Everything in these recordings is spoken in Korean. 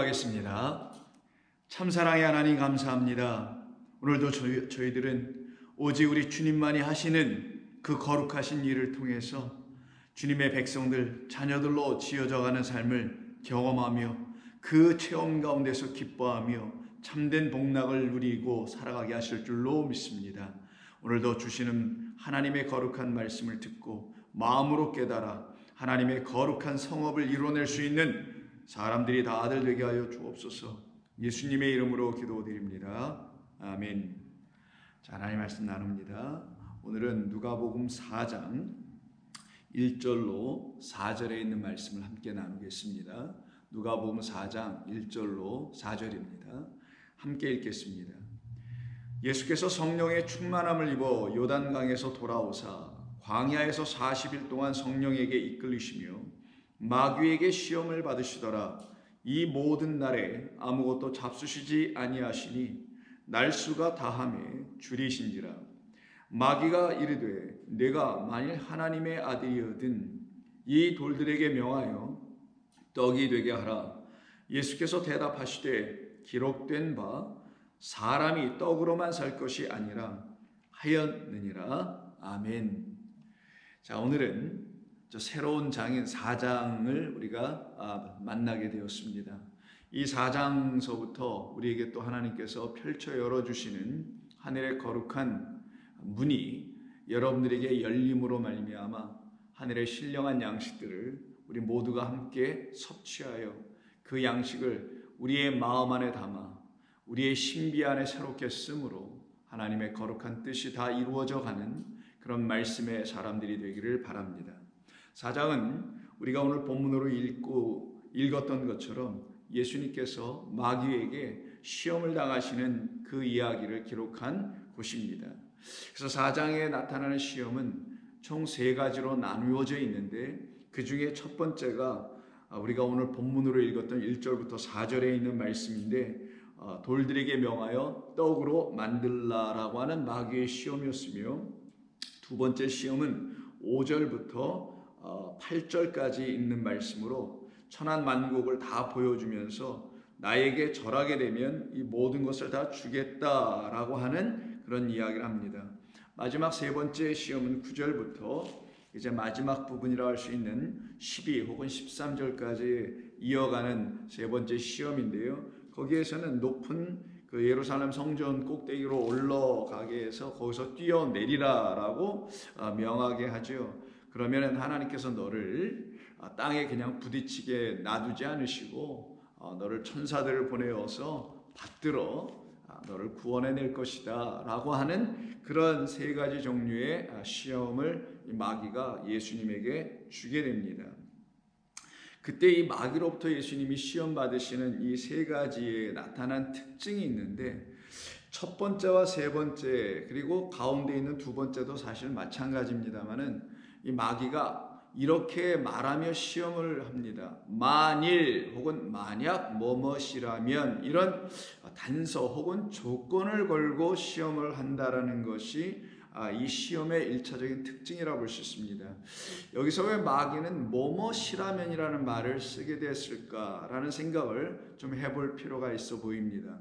기도하겠습니다. 참사랑의 하나님 감사합니다. 오늘도 저희들은 오직 우리 주님만이 하시는 그 거룩하신 일을 통해서 주님의 백성들, 자녀들로 지어져가는 삶을 경험하며 그 체험 가운데서 기뻐하며 참된 복락을 누리고 살아가게 하실 줄로 믿습니다. 오늘도 주시는 하나님의 거룩한 말씀을 듣고 마음으로 깨달아 하나님의 거룩한 성업을 이뤄낼 수 있는 사람들이 다들 되게 하여 주옵소서. 예수님의 이름으로 기도드립니다. 아멘. 자, 하나님 말씀 나눕니다. 오늘은 누가복음 4장 1절로 4절에 있는 말씀을 함께 나누겠습니다. 누가복음 4장 1절로 4절입니다. 함께 읽겠습니다. 예수께서 성령의 충만함을 입어 요단강에서 돌아오사 광야에서 40일 동안 성령에게 이끌리시며 마귀에게 시험을 받으시더라. 이 모든 날에 아무것도 잡수시지 아니하시니 날수가 다함에 줄이신지라. 마귀가 이르되 내가 만일 하나님의 아들이거든 이 돌들에게 명하여 떡이 되게 하라. 예수께서 대답하시되 기록된 바 사람이 떡으로만 살 것이 아니라 하였느니라. 아멘. 자, 오늘은 새로운 장인 4장을 우리가 만나게 되었습니다. 이 4장서부터 우리에게 또 하나님께서 펼쳐 열어주시는 하늘의 거룩한 문이 여러분들에게 열림으로 말미암아 하늘의 신령한 양식들을 우리 모두가 함께 섭취하여 그 양식을 우리의 마음 안에 담아 우리의 신비 안에 새롭게 쓰므로 하나님의 거룩한 뜻이 다 이루어져 가는 그런 말씀의 사람들이 되기를 바랍니다. 4장은 우리가 오늘 본문으로 읽었던 것처럼 예수님께서 마귀에게 시험을 당하시는 그 이야기를 기록한 곳입니다. 그래서 4장에 나타나는 시험은 총 3가지로 나누어져 있는데 그 중에 첫 번째가 우리가 오늘 본문으로 읽었던 1절부터 4절에 있는 말씀인데 돌들에게 명하여 떡으로 만들라라고 하는 마귀의 시험이었으며 두 번째 시험은 5절부터 8절까지 있는 말씀으로 천한만국을 다 보여주면서 나에게 절하게 되면 이 모든 것을 다 주겠다라고 하는 그런 이야기를 합니다. 마지막 세 번째 시험은 9절부터 이제 마지막 부분이라고 할 수 있는 12 혹은 13절까지 이어가는 세 번째 시험인데요. 거기에서는 높은 그 예루살렘 성전 꼭대기로 올라가게 해서 거기서 뛰어내리라라고 명하게 하죠. 그러면 하나님께서 너를 땅에 그냥 부딪히게 놔두지 않으시고 너를 천사들을 보내어서 받들어 너를 구원해낼 것이다 라고 하는 그런 3가지 종류의 시험을 마귀가 예수님에게 주게 됩니다. 그때 이 마귀로부터 예수님이 시험 받으시는 이 3가지에 나타난 특징이 있는데 첫 번째와 세 번째 그리고 가운데 있는 두 번째도 사실 마찬가지입니다만은 이 마귀가 이렇게 말하며 시험을 합니다. 만일 혹은 만약 뭐뭇이라면 이런 단서 혹은 조건을 걸고 시험을 한다라는 것이 이 시험의 1차적인 특징이라고 볼 수 있습니다. 여기서 왜 마귀는 뭐뭇이라면이라는 말을 쓰게 됐을까라는 생각을 좀 해볼 필요가 있어 보입니다.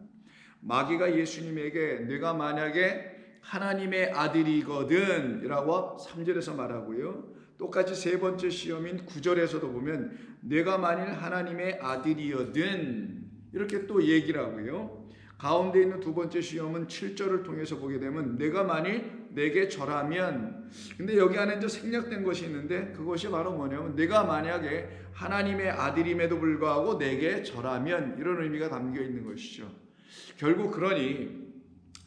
마귀가 예수님에게 내가 만약에 하나님의 아들이거든 이라고 3절에서 말하고요. 똑같이 세 번째 시험인 9절에서도 보면 내가 만일 하나님의 아들이거든 이렇게 또 얘기를 하고요. 가운데 있는 두 번째 시험은 7절을 통해서 보게 되면 내가 만일 내게 절하면, 근데 여기 안에 이제 생략된 것이 있는데 그것이 바로 뭐냐면 내가 만약에 하나님의 아들임에도 불구하고 내게 절하면 이런 의미가 담겨 있는 것이죠. 결국 그러니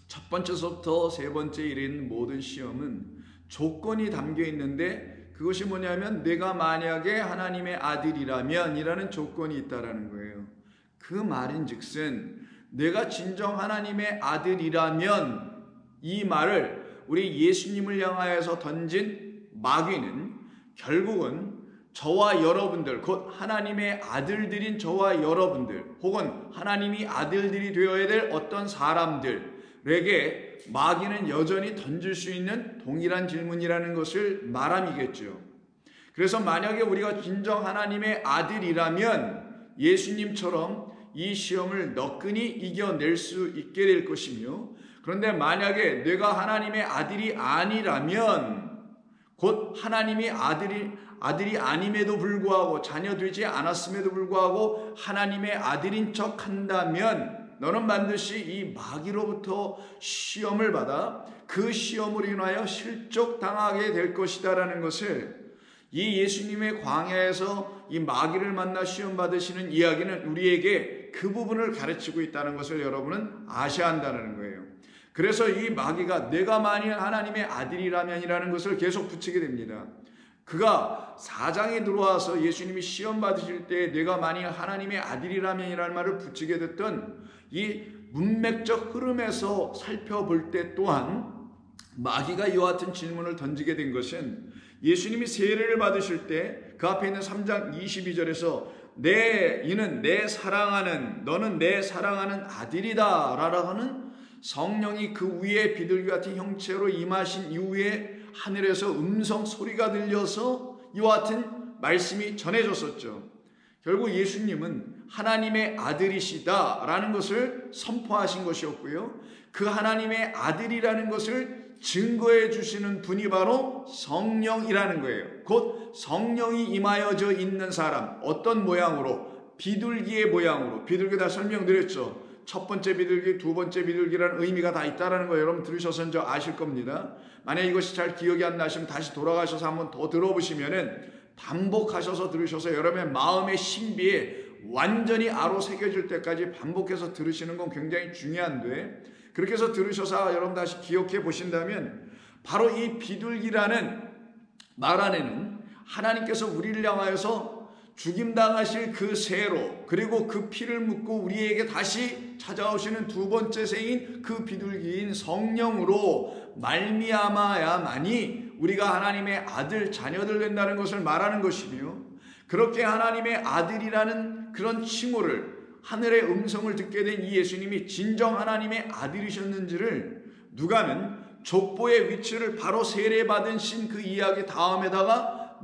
첫 번째서부터 세 번째 이른 모든 시험은 조건이 담겨 있는데 그것이 뭐냐면 내가 만약에 하나님의 아들이라면 이라는 조건이 있다라는 거예요. 그 말인즉슨 내가 진정 하나님의 아들이라면 이 말을 우리 예수님을 향하여서 던진 마귀는 결국은 저와 여러분들 곧 하나님의 아들들인 저와 여러분들 혹은 하나님이 아들들이 되어야 될 어떤 사람들에게 마귀는 여전히 던질 수 있는 동일한 질문이라는 것을 말함이겠죠. 그래서 만약에 우리가 진정 하나님의 아들이라면 예수님처럼 이 시험을 너끈히 이겨낼 수 있게 될 것이며, 그런데 만약에 내가 하나님의 아들이 아니라면, 곧 하나님의 아들이 아님에도 불구하고, 자녀 되지 않았음에도 불구하고 하나님의 아들인 척 한다면 너는 반드시 이 마귀로부터 시험을 받아 그 시험으로 인하여 실족당하게 될 것이다 라는 것을, 이 예수님의 광야에서 이 마귀를 만나 시험 받으시는 이야기는 우리에게 그 부분을 가르치고 있다는 것을 여러분은 아셔야 한다는 거예요. 그래서 이 마귀가 내가 만일 하나님의 아들이라면이라는 것을 계속 붙이게 됩니다. 그가 사장에 들어와서 예수님이 시험 받으실 때 내가 만일 하나님의 아들이라면이라는 말을 붙이게 됐던 이 문맥적 흐름에서 살펴볼 때 또한 마귀가 이와 같은 질문을 던지게 된 것은, 예수님이 세례를 받으실 때 그 앞에 있는 3장 22절에서 이는 내 사랑하는, 너는 내 사랑하는 아들이다 라고 하는 성령이 그 위에 비둘기 같은 형체로 임하신 이후에 하늘에서 음성 소리가 들려서 이와 같은 말씀이 전해졌었죠. 결국 예수님은 하나님의 아들이시다 라는 것을 선포하신 것이었고요, 그 하나님의 아들이라는 것을 증거해 주시는 분이 바로 성령이라는 거예요. 곧 성령이 임하여져 있는 사람, 어떤 모양으로? 비둘기의 모양으로. 비둘기 다 설명드렸죠. 첫 번째 비둘기, 두 번째 비둘기라는 의미가 다 있다는 거 여러분 들으셔서 이제 아실 겁니다. 만약 이것이 잘 기억이 안 나시면 다시 돌아가셔서 한번 더 들어보시면은, 반복하셔서 들으셔서 여러분의 마음의 신비에 완전히 아로 새겨질 때까지 반복해서 들으시는 건 굉장히 중요한데, 그렇게 해서 들으셔서 여러분 다시 기억해 보신다면, 바로 이 비둘기라는 말 안에는 하나님께서 우리를 향하여서 죽임당하실 그 새로, 그리고 그 피를 묻고 우리에게 다시 찾아오시는 두 번째 새인 그 비둘기인 성령으로 말미암아야만이 우리가 하나님의 아들, 자녀들 된다는 것을 말하는 것이며, 그렇게 하나님의 아들이라는 그런 칭호를, 하늘의 음성을 듣게 된 이 예수님이 진정 하나님의 아들이셨는지를 누가는 족보의 위치를 바로 세례받으신 그 이야기 다음에다가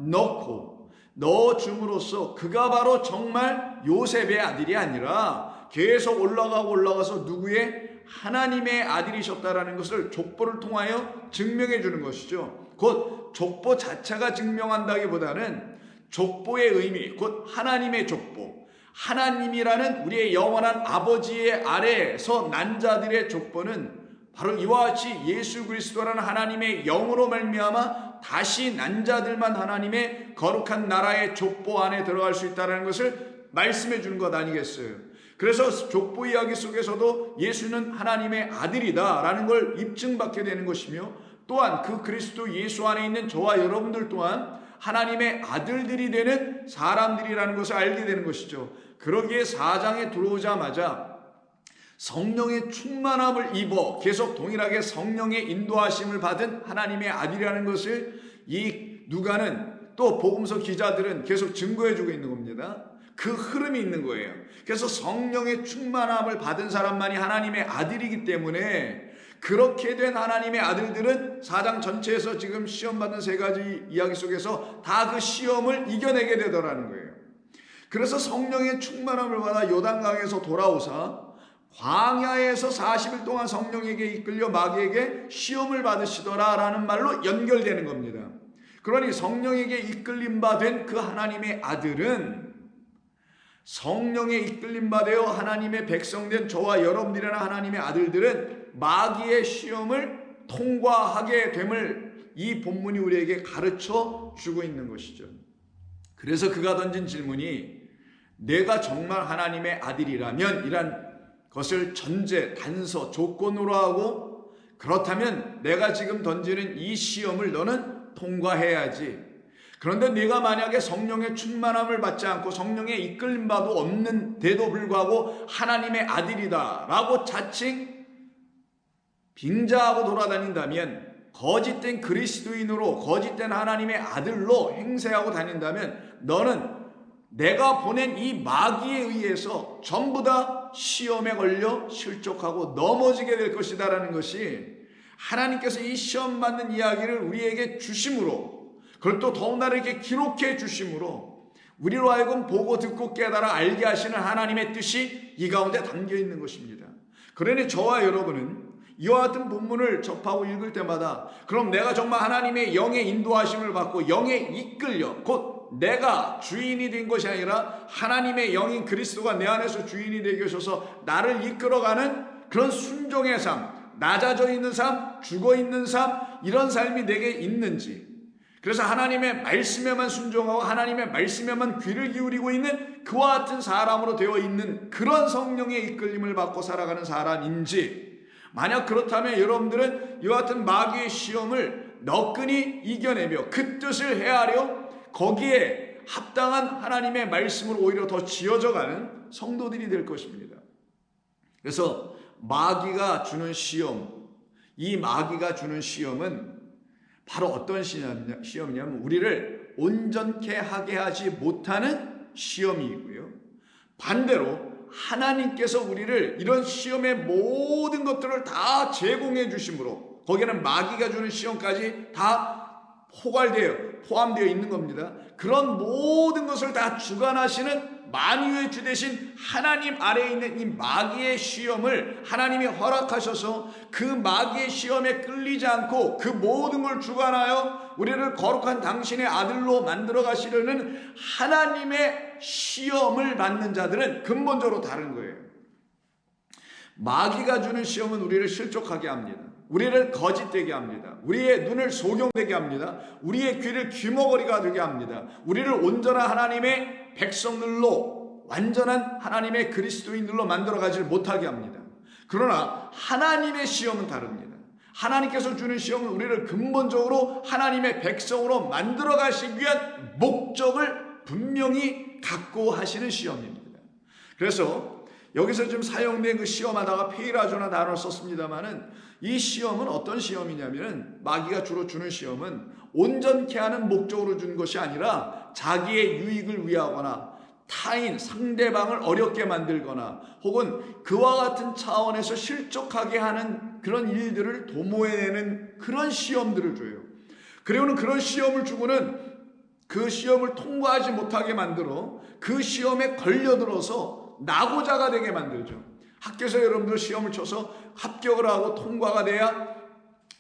넣어줌으로써 그가 바로 정말 요셉의 아들이 아니라 계속 올라가서 누구의? 하나님의 아들이셨다라는 것을 족보를 통하여 증명해 주는 것이죠. 곧 족보 자체가 증명한다기보다는 족보의 의미, 곧 하나님의 족보, 하나님이라는 우리의 영원한 아버지의 아래에서 난 자들의 족보는 바로 이와 같이 예수 그리스도라는 하나님의 영으로 말미암아 다시 난 자들만 하나님의 거룩한 나라의 족보 안에 들어갈 수 있다는 것을 말씀해 주는 것 아니겠어요? 그래서 족보 이야기 속에서도 예수는 하나님의 아들이다라는 걸 입증받게 되는 것이며, 또한 그 그리스도 예수 안에 있는 저와 여러분들 또한 하나님의 아들들이 되는 사람들이라는 것을 알게 되는 것이죠. 그러기에 4장에 들어오자마자 성령의 충만함을 입어 계속 동일하게 성령의 인도하심을 받은 하나님의 아들이라는 것을 이 누가는, 또 복음서 기자들은 계속 증거해 주고 있는 겁니다. 그 흐름이 있는 거예요. 그래서 성령의 충만함을 받은 사람만이 하나님의 아들이기 때문에, 그렇게 된 하나님의 아들들은 4장 전체에서 지금 시험 받는 세 가지 이야기 속에서 다 그 시험을 이겨내게 되더라는 거예요. 그래서 성령의 충만함을 받아 요단강에서 돌아오사 광야에서 40일 동안 성령에게 이끌려 마귀에게 시험을 받으시더라라는 말로 연결되는 겁니다. 그러니 성령에게 이끌림 받은 그 하나님의 아들은, 성령에 이끌림 받아 하나님의 백성된 저와 여러분들이나 하나님의 아들들은 마귀의 시험을 통과하게 됨을 이 본문이 우리에게 가르쳐 주고 있는 것이죠. 그래서 그가 던진 질문이, 내가 정말 하나님의 아들이라면 이란 것을 전제, 단서, 조건으로 하고, 그렇다면 내가 지금 던지는 이 시험을 너는 통과해야지. 그런데 네가 만약에 성령의 충만함을 받지 않고 성령의 이끌림바도 없는데도 불구하고 하나님의 아들이다 라고 자칭 빙자하고 돌아다닌다면, 거짓된 그리스도인으로, 거짓된 하나님의 아들로 행세하고 다닌다면, 너는 내가 보낸 이 마귀에 의해서 전부 다 시험에 걸려 실족하고 넘어지게 될 것이다 라는 것이, 하나님께서 이 시험 받는 이야기를 우리에게 주심으로, 그걸 또 더군다나 이렇게 기록해 주심으로 우리로 하여금 보고 듣고 깨달아 알게 하시는 하나님의 뜻이 이 가운데 담겨 있는 것입니다. 그러니 저와 여러분은 이와 같은 본문을 접하고 읽을 때마다 그럼 내가 정말 하나님의 영의 인도하심을 받고 영에 이끌려 곧 내가 주인이 된 것이 아니라 하나님의 영인 그리스도가 내 안에서 주인이 되게 하셔서 나를 이끌어가는 그런 순종의 삶, 낮아져 있는 삶, 죽어 있는 삶, 이런 삶이 내게 있는지, 그래서 하나님의 말씀에만 순종하고 하나님의 말씀에만 귀를 기울이고 있는 그와 같은 사람으로 되어 있는 그런 성령의 이끌림을 받고 살아가는 사람인지, 만약 그렇다면 여러분들은 이와 같은 마귀의 시험을 너끈히 이겨내며 그 뜻을 헤아려 거기에 합당한 하나님의 말씀으로 오히려 더 지어져가는 성도들이 될 것입니다. 그래서 마귀가 주는 시험, 이 마귀가 주는 시험은 바로 어떤 시험이냐면 우리를 온전케 하게 하지 못하는 시험이고요. 반대로 하나님께서 우리를 이런 시험의 모든 것들을 다 제공해 주심으로 거기에는 마귀가 주는 시험까지 다 포함되어 있는 겁니다. 그런 모든 것을 다 주관하시는 만유의 주 되신 하나님 아래에 있는 이 마귀의 시험을 하나님이 허락하셔서 그 마귀의 시험에 끌리지 않고 그 모든 걸 주관하여 우리를 거룩한 당신의 아들로 만들어 가시려는 하나님의 시험을 받는 자들은 근본적으로 다른 거예요. 마귀가 주는 시험은 우리를 실족하게 합니다. 우리를 거짓되게 합니다. 우리의 눈을 소경되게 합니다. 우리의 귀를 귀머거리가 되게 합니다. 우리를 온전한 하나님의 백성들로, 완전한 하나님의 그리스도인들로 만들어가지 못하게 합니다. 그러나 하나님의 시험은 다릅니다. 하나님께서 주는 시험은 우리를 근본적으로 하나님의 백성으로 만들어가시기 위한 목적을 분명히 갖고 하시는 시험입니다. 그래서 여기서 지금 사용된 그 시험하다가 페이라조나 단어를 썼습니다만은 이 시험은 어떤 시험이냐면은 마귀가 주로 주는 시험은 온전케 하는 목적으로 준 것이 아니라 자기의 유익을 위하거나 타인, 상대방을 어렵게 만들거나 혹은 그와 같은 차원에서 실족하게 하는 그런 일들을 도모해내는 그런 시험들을 줘요. 그리고는 그런 시험을 주고는 그 시험을 통과하지 못하게 만들어 그 시험에 걸려들어서 낙오자가 되게 만들죠. 학교에서 여러분들 시험을 쳐서 합격을 하고 통과가 돼야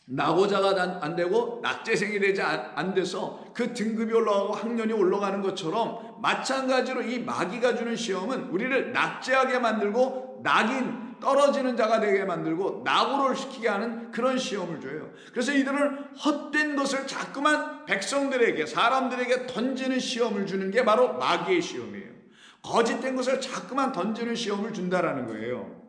낙오자가 안 되고 낙제생이 되지 안 돼서 그 등급이 올라가고 학년이 올라가는 것처럼 마찬가지로 이 마귀가 주는 시험은 우리를 낙제하게 만들고 낙인 떨어지는 자가 되게 만들고 낙오를 시키게 하는 그런 시험을 줘요. 그래서 이들은 헛된 것을 자꾸만 백성들에게, 사람들에게 던지는 시험을 주는 게 바로 마귀의 시험이에요. 거짓된 것을 자꾸만 던지는 시험을 준다라는 거예요.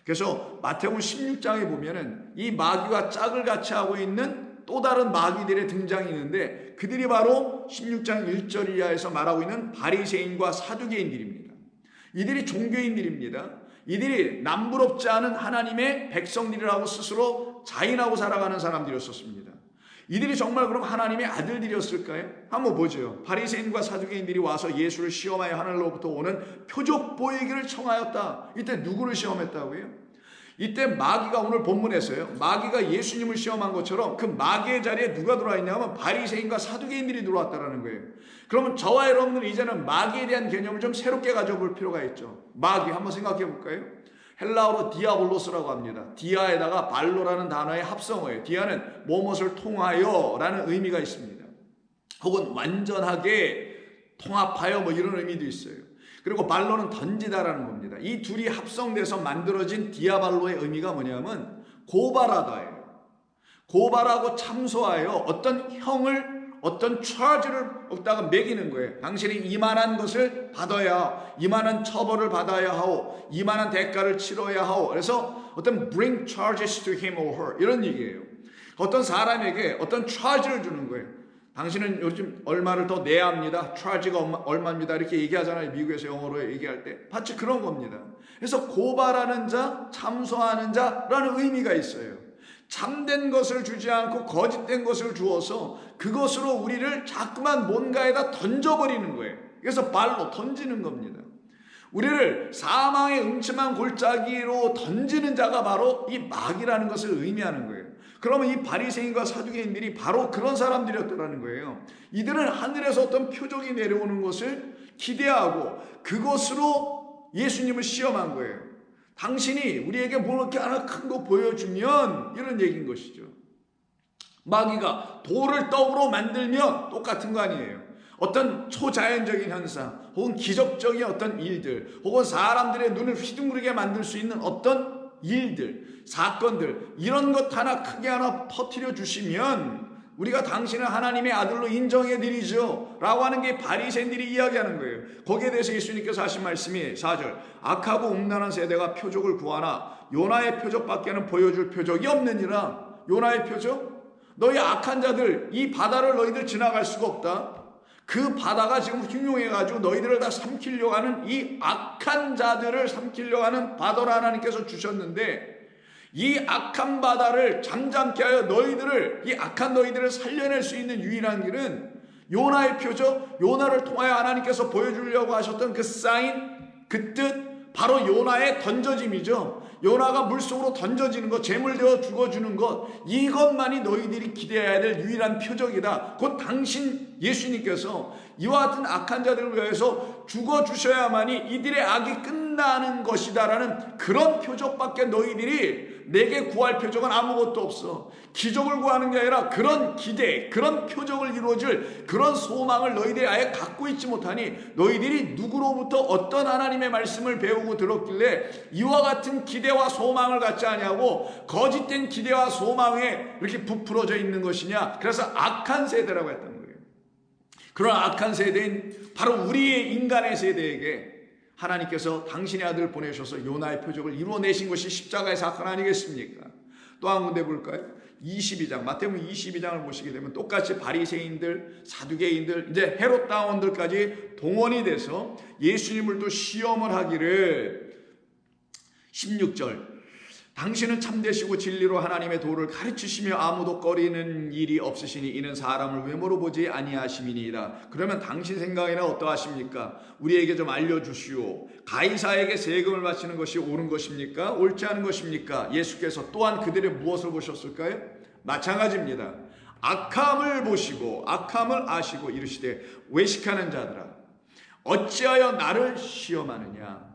그래서 마태복음 16장에 보면은 이 마귀와 짝을 같이 하고 있는 또 다른 마귀들의 등장이 있는데 그들이 바로 16장 1절 이하에서 말하고 있는 바리새인과 사두개인들입니다. 이들이 종교인들입니다. 이들이 남부럽지 않은 하나님의 백성들이라고 스스로 자인하고 살아가는 사람들이었습니다. 이들이 정말 그럼 하나님의 아들들이었을까요? 한번 보죠. 바리새인과 사두개인들이 와서 예수를 시험하여 하늘로부터 오는 표적 보이기를 청하였다. 이때 누구를 시험했다고요? 이때 마귀가, 오늘 본문에서요, 마귀가 예수님을 시험한 것처럼 그 마귀의 자리에 누가 들어와 있냐면 바리새인과 사두개인들이 들어왔다라는 거예요. 그러면 저와 여러분들은 이제는 마귀에 대한 개념을 좀 새롭게 가져볼 필요가 있죠. 마귀 한번 생각해 볼까요? 헬라어로 디아볼로스라고 합니다. 디아에다가 발로라는 단어의 합성어예요. 디아는 무엇을 통하여 라는 의미가 있습니다. 혹은 완전하게 통합하여 뭐 이런 의미도 있어요. 그리고 발로는 던지다라는 겁니다. 이 둘이 합성돼서 만들어진 디아발로의 의미가 뭐냐면 고발하다예요. 고발하고 참소하여 어떤 형을, 어떤 charge를 얻다가 매기는 거예요. 당신이 이만한 것을 받아야, 이만한 처벌을 받아야 하고, 이만한 대가를 치러야 하고, 그래서 어떤 bring charges to him or her 이런 얘기예요. 어떤 사람에게 어떤 charge를 주는 거예요. 당신은 요즘 얼마를 더 내야 합니다. charge가 얼마입니다. 이렇게 얘기하잖아요. 미국에서 영어로 얘기할 때. 마치 그런 겁니다. 그래서 고발하는 자, 참소하는 자라는 의미가 있어요. 참된 것을 주지 않고 거짓된 것을 주어서 그것으로 우리를 자꾸만 뭔가에다 던져버리는 거예요. 그래서 발로 던지는 겁니다. 우리를 사망의 음침한 골짜기로 던지는 자가 바로 이 마귀라는 것을 의미하는 거예요. 그러면 이 바리새인과 사두개인들이 바로 그런 사람들이었다는 거예요. 이들은 하늘에서 어떤 표적이 내려오는 것을 기대하고 그것으로 예수님을 시험한 거예요. 당신이 우리에게 뭘 이렇게 하나 큰 거 보여주면, 이런 얘기인 것이죠. 마귀가 돌을 떡으로 만들면 똑같은 거 아니에요. 어떤 초자연적인 현상, 혹은 기적적인 어떤 일들, 혹은 사람들의 눈을 휘둥그르게 만들 수 있는 어떤 일들, 사건들, 이런 것 하나 크게 하나 터뜨려 주시면 우리가 당신을 하나님의 아들로 인정해 드리죠 라고 하는 게 바리새인들이 이야기하는 거예요. 거기에 대해서 예수님께서 하신 말씀이 4절, 악하고 음란한 세대가 표적을 구하나 요나의 표적밖에는 보여줄 표적이 없느니라. 요나의 표적? 너희 악한 자들, 이 바다를 너희들 지나갈 수가 없다. 그 바다가 지금 흉흉해가지고 너희들을 다 삼키려고 하는, 이 악한 자들을 삼키려고 하는 바다를 하나님께서 주셨는데, 이 악한 바다를 잠잠케 하여 너희들을, 이 악한 너희들을 살려낼 수 있는 유일한 길은 요나의 표적, 요나를 통하여 하나님께서 보여주려고 하셨던 그 사인, 그 뜻, 바로 요나의 던져짐이죠. 요나가 물속으로 던져지는 것, 제물되어 죽어주는 것, 이것만이 너희들이 기대해야 될 유일한 표적이다. 곧 당신 예수님께서 이와 같은 악한 자들을 위해서 죽어주셔야만이 이들의 악이 끝나는 것이다라는 그런 표적밖에 너희들이 내게 구할 표적은 아무것도 없어. 기적을 구하는 게 아니라 그런 기대, 그런 표적을 이루어질 그런 소망을 너희들이 아예 갖고 있지 못하니, 너희들이 누구로부터 어떤 하나님의 말씀을 배우고 들었길래 이와 같은 기대와 소망을 갖지 아니하고 거짓된 기대와 소망에 이렇게 부풀어져 있는 것이냐. 그래서 악한 세대라고 했던 거예요. 그런 악한 세대인 바로 우리의 인간의 세대에게 하나님께서 당신의 아들을 보내셔서 요나의 표적을 이루어내신 것이 십자가의 사건 아니겠습니까? 또 한 군데 볼까요? 22장, 마태복음 22장을 보시게 되면 똑같이 바리새인들, 사두개인들, 이제 헤롯 다원들까지 동원이 돼서 예수님을 또 시험을 하기를, 16절, 당신은 참되시고 진리로 하나님의 도를 가르치시며 아무도 꺼리는 일이 없으시니 이는 사람을 외모로 보지 아니하심이니이다. 그러면 당신 생각에는 어떠하십니까? 우리에게 좀 알려주시오. 가이사에게 세금을 바치는 것이 옳은 것입니까? 옳지 않은 것입니까? 예수께서 또한 그들의 무엇을 보셨을까요? 마찬가지입니다. 악함을 보시고 악함을 아시고 이르시되 외식하는 자들아 어찌하여 나를 시험하느냐.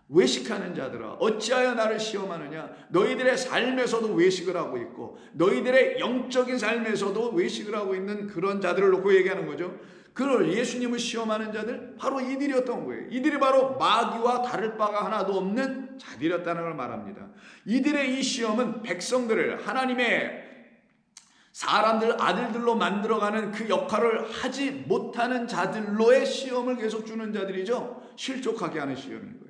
외식하는 자들아 어찌하여 나를 시험하느냐. 너희들의 삶에서도 외식을 하고 있고 너희들의 영적인 삶에서도 외식을 하고 있는 그런 자들을 놓고 얘기하는 거죠. 그걸 예수님을 시험하는 자들, 바로 이들이었던 거예요. 이들이 바로 마귀와 다를 바가 하나도 없는 자들이었다는 걸 말합니다. 이들의 이 시험은 백성들을 하나님의 사람들 아들들로 만들어가는 그 역할을 하지 못하는 자들로의 시험을 계속 주는 자들이죠. 실족하게 하는 시험인 거예요.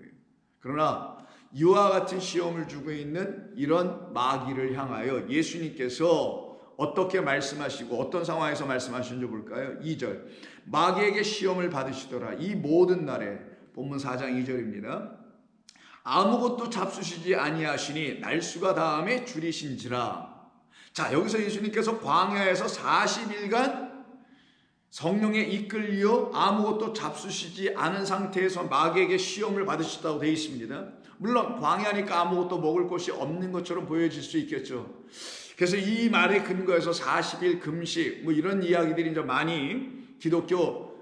그러나 이와 같은 시험을 주고 있는 이런 마귀를 향하여 예수님께서 어떻게 말씀하시고 어떤 상황에서 말씀하시는지 볼까요? 2절, 마귀에게 시험을 받으시더라. 이 모든 날에, 본문 4장 2절입니다. 아무것도 잡수시지 아니하시니 날수가 다함에 줄이신지라. 자, 여기서 예수님께서 광야에서 40일간 성령에 이끌려 아무것도 잡수시지 않은 상태에서 마귀에게 시험을 받으셨다고 되어 있습니다. 물론 광야니까 아무것도 먹을 것이 없는 것처럼 보여질 수 있겠죠. 그래서 이 말에 근거해서 40일 금식 뭐 이런 이야기들이 이제 많이 기독교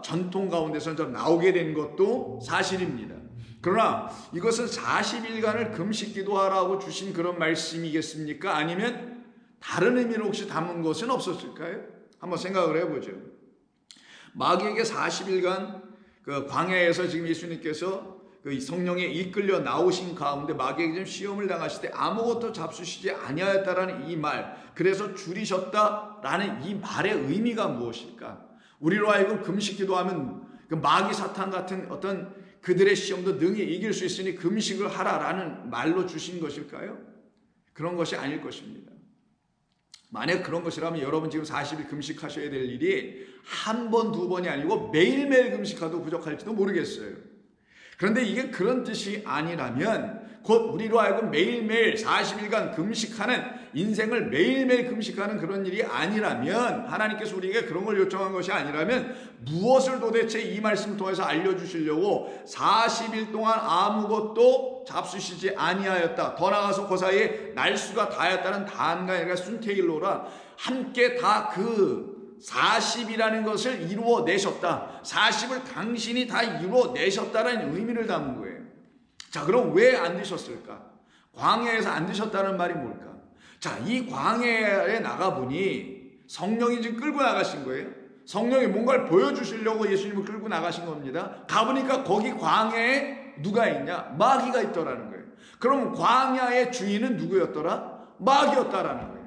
전통 가운데서 좀 나오게 된 것도 사실입니다. 그러나 이것은 40일간을 금식 기도하라고 주신 그런 말씀이겠습니까? 아니면 다른 의미로 혹시 담은 것은 없었을까요? 한번 생각을 해보죠. 마귀에게 40일간 그 광야에서 지금 예수님께서 그 성령에 이끌려 나오신 가운데 마귀에게 좀 시험을 당하실 때 아무것도 잡수시지 아니하였다라는 이 말, 그래서 줄이셨다라는 이 말의 의미가 무엇일까? 우리로 하여금 금식 기도하면 그 마귀 사탄 같은 어떤 그들의 시험도 능히 이길 수 있으니 금식을 하라라는 말로 주신 것일까요? 그런 것이 아닐 것입니다. 만약 그런 것이라면 여러분 지금 40일 금식하셔야 될 일이 한 번, 두 번이 아니고 매일매일 금식하도 부족할지도 모르겠어요. 그런데 이게 그런 뜻이 아니라면 곧 우리로 하여금 매일매일 40일간 금식하는 인생을 매일매일 금식하는 그런 일이 아니라면, 하나님께서 우리에게 그런 걸 요청한 것이 아니라면 무엇을 도대체 이 말씀을 통해서 알려주시려고 40일 동안 아무것도 잡수시지 아니하였다. 더 나아가서 그 사이에 날수가 다였다는 다한가 아니라 순태일로라 함께 다 그 40이라는 것을 이루어내셨다. 40을 당신이 다 이루어내셨다는 의미를 담은 거예요. 자, 그럼 왜 안 드셨을까? 광야에서 안 드셨다는 말이 뭘까? 자, 이 광야에 나가보니 성령이 지금 끌고 나가신 거예요. 성령이 뭔가를 보여주시려고 예수님을 끌고 나가신 겁니다. 가보니까 거기 광야에 누가 있냐? 마귀가 있더라는 거예요. 그럼 광야의 주인은 누구였더라? 마귀였다라는 거예요.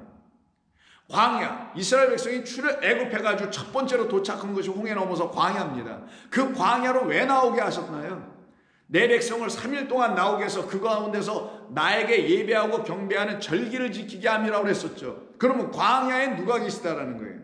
광야, 이스라엘 백성이 애굽해가지고 첫 번째로 도착한 것이 홍해 넘어서 광야입니다. 그 광야로 왜 나오게 하셨나요? 내 백성을 3일 동안 나오게 해서 그 가운데서 나에게 예배하고 경배하는 절기를 지키게 함이라고 했었죠. 그러면 광야에 누가 계시다라는 거예요?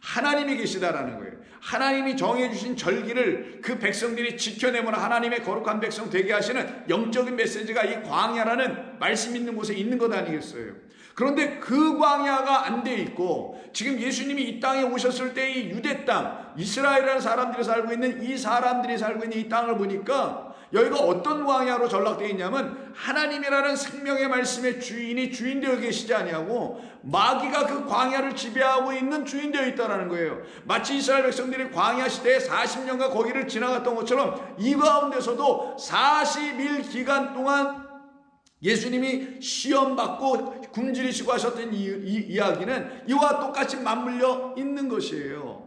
하나님이 계시다라는 거예요. 하나님이 정해주신 절기를 그 백성들이 지켜내면 하나님의 거룩한 백성 되게 하시는 영적인 메시지가 이 광야라는 말씀 있는 곳에 있는 것 아니겠어요? 그런데 그 광야가 안 돼 있고, 지금 예수님이 이 땅에 오셨을 때 이 유대 땅, 이스라엘이라는 사람들이 살고 있는 이 사람들이 살고 있는 이 땅을 보니까 여기가 어떤 광야로 전락되어 있냐면 하나님이라는 생명의 말씀의 주인이 주인되어 계시지 아니하고 마귀가 그 광야를 지배하고 있는 주인되어 있다는 거예요. 마치 이스라엘 백성들이 광야 시대에 40년간 거기를 지나갔던 것처럼 이 가운데서도 40일 기간 동안 예수님이 시험받고 굶주리시고 하셨던 이 이야기는 이와 똑같이 맞물려 있는 것이에요.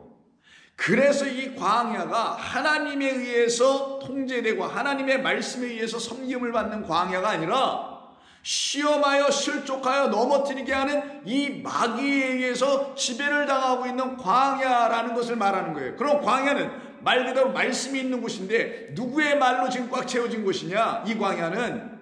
그래서 이 광야가 하나님에 의해서 통제되고 하나님의 말씀에 의해서 섬김을 받는 광야가 아니라 시험하여 실족하여 넘어뜨리게 하는 이 마귀에 의해서 지배를 당하고 있는 광야라는 것을 말하는 거예요. 그럼 광야는 말 그대로 말씀이 있는 곳인데 누구의 말로 지금 꽉 채워진 곳이냐? 이 광야는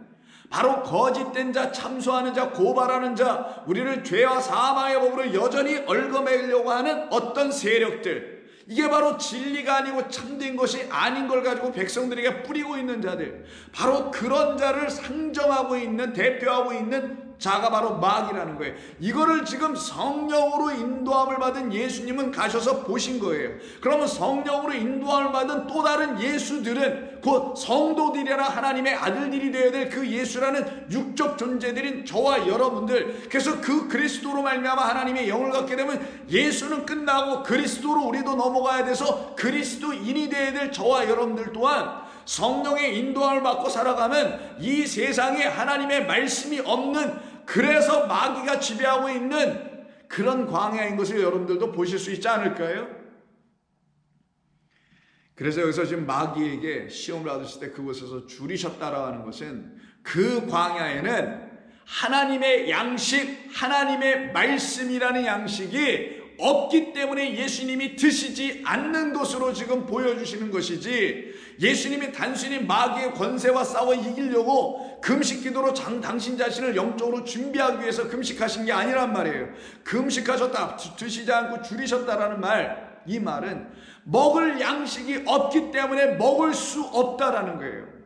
바로 거짓된 자, 참소하는 자, 고발하는 자, 우리를 죄와 사망의 법으로 여전히 얽어매려고 하는 어떤 세력들, 이게 바로 진리가 아니고 참된 것이 아닌 걸 가지고 백성들에게 뿌리고 있는 자들, 바로 그런 자를 상정하고 있는, 대표하고 있는 자가 바로 마귀라는 거예요. 이거를 지금 성령으로 인도함을 받은 예수님은 가셔서 보신 거예요. 그러면 성령으로 인도함을 받은 또 다른 예수들은 곧 성도들이라 하나님의 아들들이 되어야 될 그 예수라는 육적 존재들인 저와 여러분들, 그래서 그 그리스도로 말미암아 하나님의 영을 갖게 되면 예수는 끝나고 그리스도로 우리도 넘어가야 돼서 그리스도인이 되어야 될 저와 여러분들 또한 성령의 인도함을 받고 살아가면 이 세상에 하나님의 말씀이 없는, 그래서 마귀가 지배하고 있는 그런 광야인 것을 여러분들도 보실 수 있지 않을까요? 그래서 여기서 지금 마귀에게 시험을 받으실 때 그곳에서 줄이셨다라고 하는 것은 그 광야에는 하나님의 양식, 하나님의 말씀이라는 양식이 없기 때문에 예수님이 드시지 않는 것으로 지금 보여주시는 것이지, 예수님이 단순히 마귀의 권세와 싸워 이기려고 금식 기도로 당신 자신을 영적으로 준비하기 위해서 금식하신 게 아니란 말이에요. 금식하셨다, 드시지 않고 줄이셨다라는 말, 이 말은 먹을 양식이 없기 때문에 먹을 수 없다라는 거예요.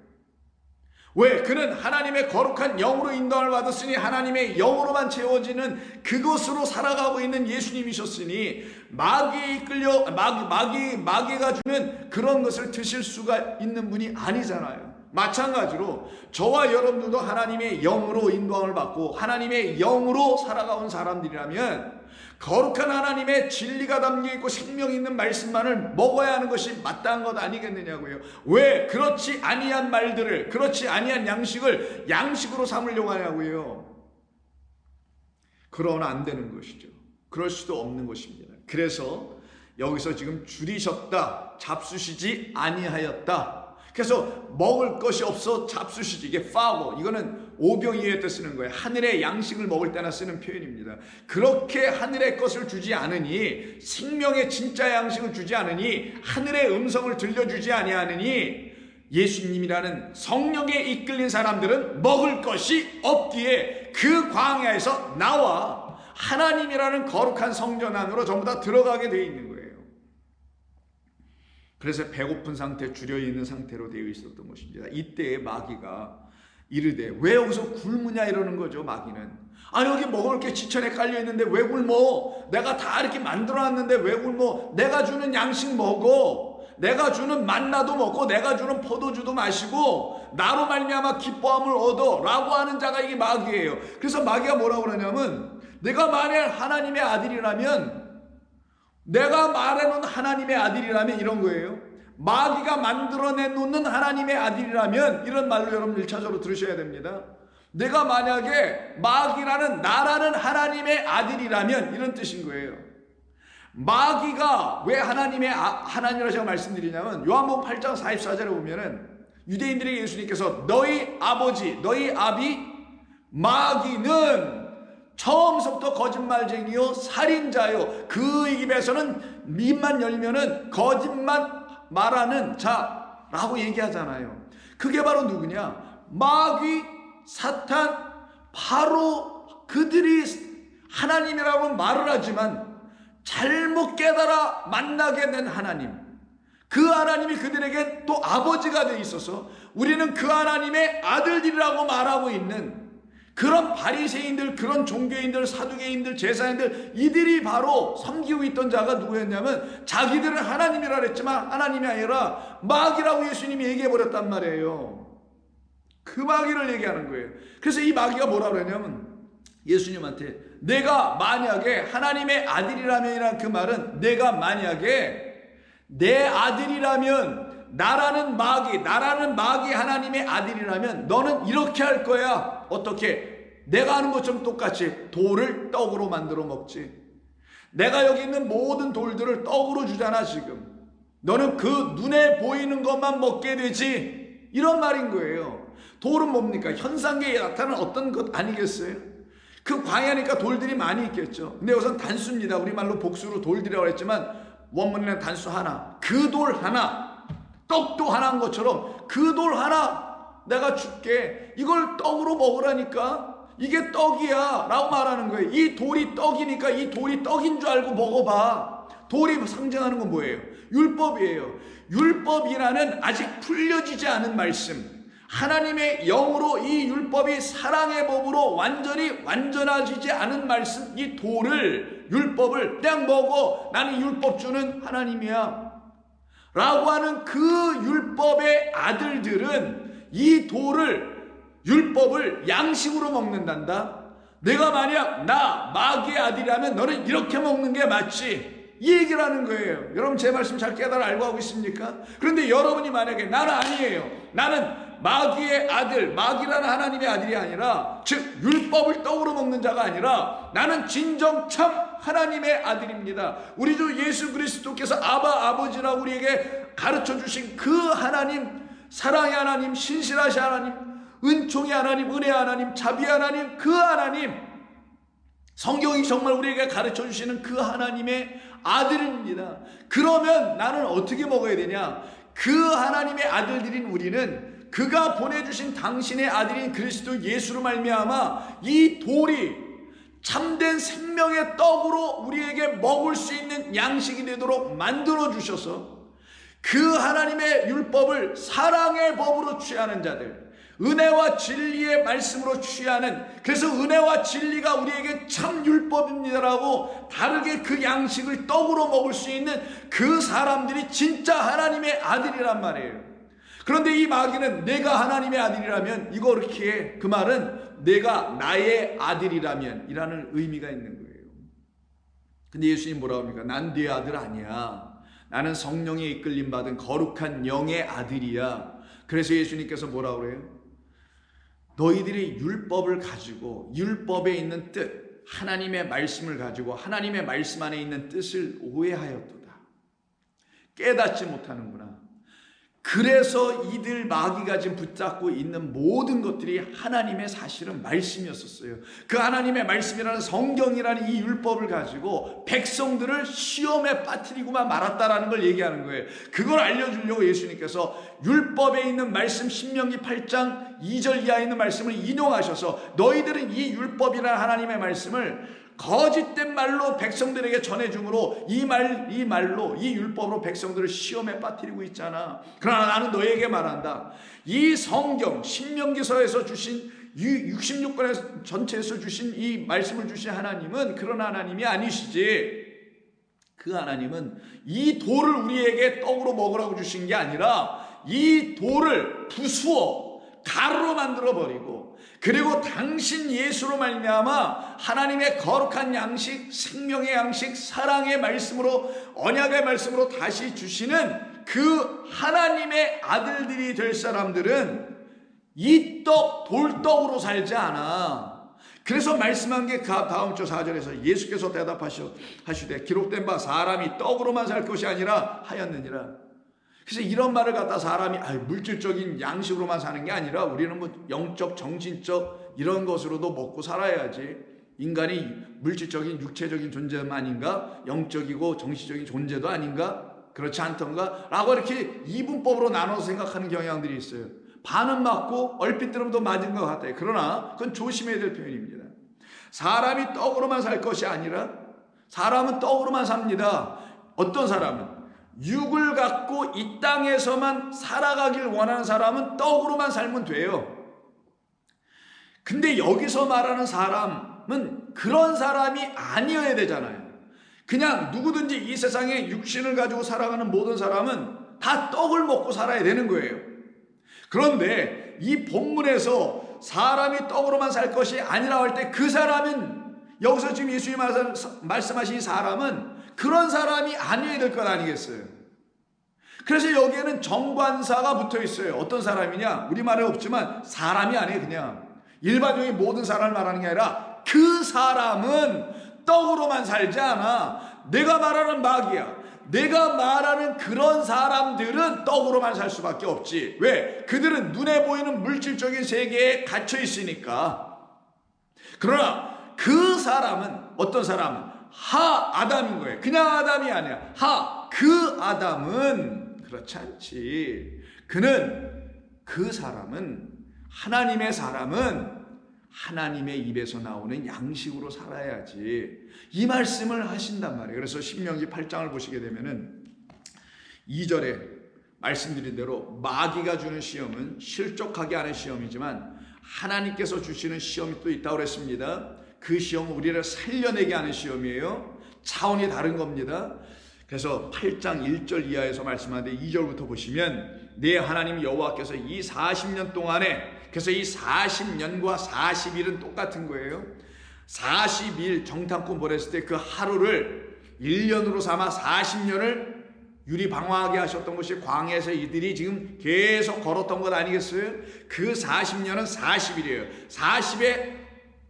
왜? 그는 하나님의 거룩한 영으로 인도함을 받았으니 하나님의 영으로만 채워지는 그것으로 살아가고 있는 예수님이셨으니 마귀에 이끌려 마귀가 주는 그런 것을 드실 수가 있는 분이 아니잖아요. 마찬가지로 저와 여러분들도 하나님의 영으로 인도함을 받고 하나님의 영으로 살아가온 사람들이라면 거룩한 하나님의 진리가 담겨있고 생명이 있는 말씀만을 먹어야 하는 것이 마땅한 것 아니겠느냐고요. 왜 그렇지 아니한 말들을, 그렇지 아니한 양식을 양식으로 삼으려고 하냐고요. 그러나 안 되는 것이죠. 그럴 수도 없는 것입니다. 그래서 여기서 지금 줄이셨다, 잡수시지 아니하였다. 그래서 먹을 것이 없어 잡수시지, 이게 파고, 이거는 오병이어에 때 쓰는 거예요. 하늘의 양식을 먹을 때나 쓰는 표현입니다. 그렇게 하늘의 것을 주지 않으니, 생명의 진짜 양식을 주지 않으니, 하늘의 음성을 들려주지 아니하느니, 예수님이라는 성령에 이끌린 사람들은 먹을 것이 없기에 그 광야에서 나와 하나님이라는 거룩한 성전 안으로 전부 다 들어가게 되어 있는 거예요. 그래서 배고픈 상태, 줄여 있는 상태로 되어 있었던 것입니다. 이때에 마귀가 이르되 왜 여기서 굶으냐 이러는 거죠. 마귀는 여기 먹을 게 지천에 깔려 있는데 왜 굶어? 내가 다 이렇게 만들어놨는데 왜 굶어? 내가 주는 양식 먹어, 내가 주는 만나도 먹고 내가 주는 포도주도 마시고 나로 말미암아 기뻐함을 얻어 라고 하는 자가 이게 마귀예요. 그래서 마귀가 뭐라고 그러냐면, 내가 만약 하나님의 아들이라면, 내가 말해놓은 하나님의 아들이라면 이런 거예요. 마귀가 만들어내놓는 하나님의 아들이라면, 이런 말로 여러분 1차적으로 들으셔야 됩니다. 내가 만약에 마귀라는 나라는 하나님의 아들이라면 이런 뜻인 거예요. 마귀가 왜 하나님이라고 제가 말씀드리냐면, 요한복음 8장 44절에 보면은 유대인들에게 예수님께서 너희 아버지, 너희 아비 마귀는 처음부터 거짓말쟁이요 살인자요, 그 입에서는 입만 열면은 거짓말 말하는 자라고 얘기하잖아요. 그게 바로 누구냐? 마귀, 사탄, 바로 그들이 하나님이라고 말을 하지만 잘못 깨달아 만나게 된 하나님, 그 하나님이 그들에게 또 아버지가 돼 있어서 우리는 그 하나님의 아들들이라고 말하고 있는 그런 바리새인들, 그런 종교인들, 사두개인들, 제사인들, 이들이 바로 섬기고 있던 자가 누구였냐면, 자기들은 하나님이라 그랬지만 하나님이 아니라 마귀라고 예수님이 얘기해 버렸단 말이에요. 그 마귀를 얘기하는 거예요. 그래서 이 마귀가 뭐라고 그러냐면, 예수님한테 내가 만약에 하나님의 아들이라면이란 그 말은, 내가 만약에 내 아들이라면, 나라는 마귀 하나님의 아들이라면 너는 이렇게 할 거야. 어떻게? 내가 하는 것처럼 똑같이 돌을 떡으로 만들어 먹지. 내가 여기 있는 모든 돌들을 떡으로 주잖아 지금. 너는 그 눈에 보이는 것만 먹게 되지. 이런 말인 거예요. 돌은 뭡니까? 현상계에 나타나는 어떤 것 아니겠어요? 그 광야니까 돌들이 많이 있겠죠. 근데 우선 단수입니다. 우리말로 복수로 돌들이라고 했지만 원문에는 단수 하나. 그 돌 하나, 떡도 하나인 것처럼 그 돌 하나 내가 줄게. 이걸 떡으로 먹으라니까. 이게 떡이야 라고 말하는 거예요. 이 돌이 떡이니까 이 돌이 떡인 줄 알고 먹어봐. 돌이 상징하는 건 뭐예요? 율법이에요. 율법이라는 아직 풀려지지 않은 말씀, 하나님의 영으로 이 율법이 사랑의 법으로 완전해지지 않은 말씀, 이 돌을, 율법을 그냥 먹어. 나는 율법 주는 하나님이야 라고 하는 그 율법의 아들들은 이 돌을, 율법을 양식으로 먹는단다. 내가 만약 나 마귀의 아들이라면 너는 이렇게 먹는 게 맞지, 이 얘기를 하는 거예요. 여러분 제 말씀 잘 깨달아 알고 하고 있습니까? 그런데 여러분이 만약에 나는 아니에요, 나는 마귀의 아들, 마귀라는 하나님의 아들이 아니라, 즉 율법을 떡으로 먹는 자가 아니라 나는 진정 참 하나님의 아들입니다. 우리 주 예수 그리스도께서 아버지라고 우리에게 가르쳐 주신 그 하나님, 사랑의 하나님, 신실하신 하나님, 은총의 하나님, 은혜의 하나님, 자비의 하나님, 그 하나님, 성경이 정말 우리에게 가르쳐 주시는 그 하나님의 아들입니다. 그러면 나는 어떻게 먹어야 되냐? 그 하나님의 아들들인 우리는 그가 보내주신 당신의 아들인 그리스도 예수로 말미암아 이 돌이 참된 생명의 떡으로 우리에게 먹을 수 있는 양식이 되도록 만들어 주셔서 그 하나님의 율법을 사랑의 법으로 취하는 자들, 은혜와 진리의 말씀으로 취하는, 그래서 은혜와 진리가 우리에게 참 율법입니다라고 다르게 그 양식을 떡으로 먹을 수 있는 그 사람들이 진짜 하나님의 아들이란 말이에요. 그런데 이 마귀는 내가 하나님의 아들이라면, 이거 그렇게 해. 그 말은 내가 나의 아들이라면 이라는 의미가 있는 거예요. 근데 예수님 뭐라고 합니까? 난 네 아들 아니야. 나는 성령에 이끌림 받은 거룩한 영의 아들이야. 그래서 예수님께서 뭐라고 그래요? 너희들이 율법을 가지고, 율법에 있는 뜻, 하나님의 말씀을 가지고 하나님의 말씀 안에 있는 뜻을 오해하였도다. 깨닫지 못하는구나. 그래서 이들 마귀가 지금 붙잡고 있는 모든 것들이 하나님의 사실은 말씀이었었어요. 그 하나님의 말씀이라는 성경이라는 이 율법을 가지고 백성들을 시험에 빠뜨리고만 말았다라는 걸 얘기하는 거예요. 그걸 알려주려고 예수님께서 율법에 있는 말씀, 신명기 8장 2절 이하에 있는 말씀을 인용하셔서 너희들은 이 율법이라는 하나님의 말씀을 거짓된 말로 백성들에게 전해줌으로 이 말로 이 율법으로 백성들을 시험에 빠뜨리고 있잖아. 그러나 나는 너에게 말한다. 이 성경 신명기서에서 주신 66권의 전체에서 주신 이 말씀을 주신 하나님은 그런 하나님이 아니시지. 그 하나님은 이 돌을 우리에게 떡으로 먹으라고 주신 게 아니라 이 돌을 부수어 가루로 만들어 버리고, 그리고 당신 예수로 말미암아 하나님의 거룩한 양식, 생명의 양식, 사랑의 말씀으로, 언약의 말씀으로 다시 주시는 그 하나님의 아들들이 될 사람들은 이 떡, 돌떡으로 살지 않아. 그래서 말씀한 게 다음 주 4절에서 예수께서 대답하시되 기록된 바 사람이 떡으로만 살 것이 아니라 하였느니라. 그래서 이런 말을 갖다 사람이 물질적인 양식으로만 사는 게 아니라 우리는 뭐 영적, 정신적 이런 것으로도 먹고 살아야지. 인간이 물질적인 육체적인 존재만인가? 영적이고 정신적인 존재도 아닌가? 그렇지 않던가? 라고 이렇게 이분법으로 나눠서 생각하는 경향들이 있어요. 반은 맞고 얼핏 들으면 더 맞은 것 같아요. 그러나 그건 조심해야 될 표현입니다. 사람이 떡으로만 살 것이 아니라 사람은 떡으로만 삽니다. 어떤 사람은 육을 갖고 이 땅에서만 살아가길 원하는 사람은 떡으로만 살면 돼요. 근데 여기서 말하는 사람은 그런 사람이 아니어야 되잖아요. 그냥 누구든지 이 세상에 육신을 가지고 살아가는 모든 사람은 다 떡을 먹고 살아야 되는 거예요. 그런데 이 본문에서 사람이 떡으로만 살 것이 아니라 할 때 그 사람은, 여기서 지금 예수님이 말씀하신 사람은 그런 사람이 아니어야 될 것 아니겠어요? 그래서 여기에는 정관사가 붙어 있어요. 어떤 사람이냐? 우리말에 없지만 사람이 아니에요. 그냥 일반적인 모든 사람을 말하는 게 아니라 그 사람은 떡으로만 살지 않아. 내가 말하는 마귀야, 내가 말하는 그런 사람들은 떡으로만 살 수밖에 없지. 왜? 그들은 눈에 보이는 물질적인 세계에 갇혀 있으니까. 그러나 그 사람은, 어떤 사람은 아담인 거예요. 그냥 아담이 아니야. 그 아담은 그렇지 않지. 그 사람은, 하나님의 사람은 하나님의 입에서 나오는 양식으로 살아야지. 이 말씀을 하신단 말이에요. 그래서 신명기 8장을 보시게 되면은 2절에 말씀드린 대로 마귀가 주는 시험은 실족하게 하는 시험이지만 하나님께서 주시는 시험이 또 있다고 그랬습니다. 그 시험은 우리를 살려내게 하는 시험이에요. 차원이 다른 겁니다. 그래서 8장 1절 이하에서 말씀하는데 2절부터 보시면 내 하나님 여호와께서 이 40년 동안에, 그래서 이 40년과 40일은 똑같은 거예요. 40일 정탐꾼 보냈을 때 그 하루를 1년으로 삼아 40년을 유리방황하게 하셨던 것이 광야에서 이들이 지금 계속 걸었던 것 아니겠어요? 그 40년은 40일이에요. 40에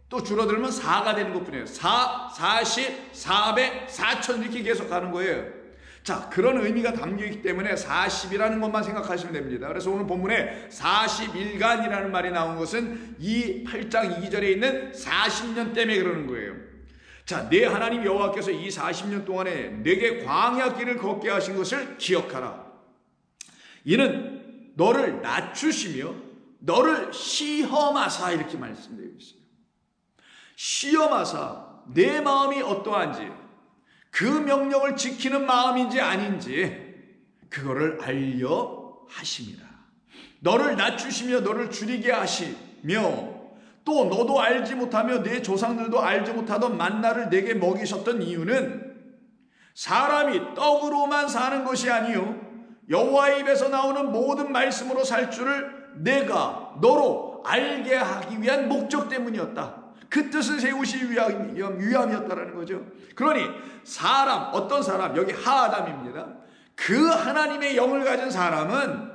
또 줄어들면 4가 되는 것뿐이에요. 4, 40, 400, 4천 이렇게 계속 가는 거예요. 자, 그런 의미가 담겨있기 때문에 40이라는 것만 생각하시면 됩니다. 그래서 오늘 본문에 40일간이라는 말이 나온 것은 이 8장 2절에 있는 40년 때문에 그러는 거예요. 자, 내 하나님 여호와께서 이 40년 동안에 내게 광야 길을 걷게 하신 것을 기억하라. 이는 너를 낮추시며 너를 시험하사, 이렇게 말씀되어 있어요. 시험하사 내 마음이 어떠한지, 그 명령을 지키는 마음인지 아닌지 그거를 알려 하심이라. 너를 낮추시며 너를 줄이게 하시며 또 너도 알지 못하며 내 조상들도 알지 못하던 만나를 내게 먹이셨던 이유는 사람이 떡으로만 사는 것이 아니요 여호와의 입에서 나오는 모든 말씀으로 살 줄을 내가 너로 알게 하기 위한 목적 때문이었다. 그 뜻을 세우시 위함이었다라는 거죠. 그러니 사람, 어떤 사람, 여기 하아담입니다. 그 하나님의 영을 가진 사람은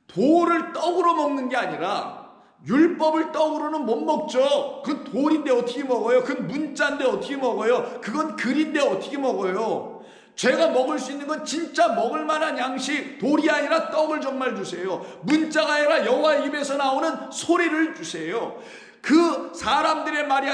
돌을 떡으로 먹는 게 아니라 율법을 떡으로는 못 먹죠. 그건 돌인데 어떻게 먹어요? 그건 문자인데 어떻게 먹어요? 그건 글인데 어떻게 먹어요? 제가 먹을 수 있는 건 진짜 먹을 만한 양식, 돌이 아니라 떡을 정말 주세요. 문자가 아니라 여호와의 입에서 나오는 소리를 주세요. 그 사람들의 말이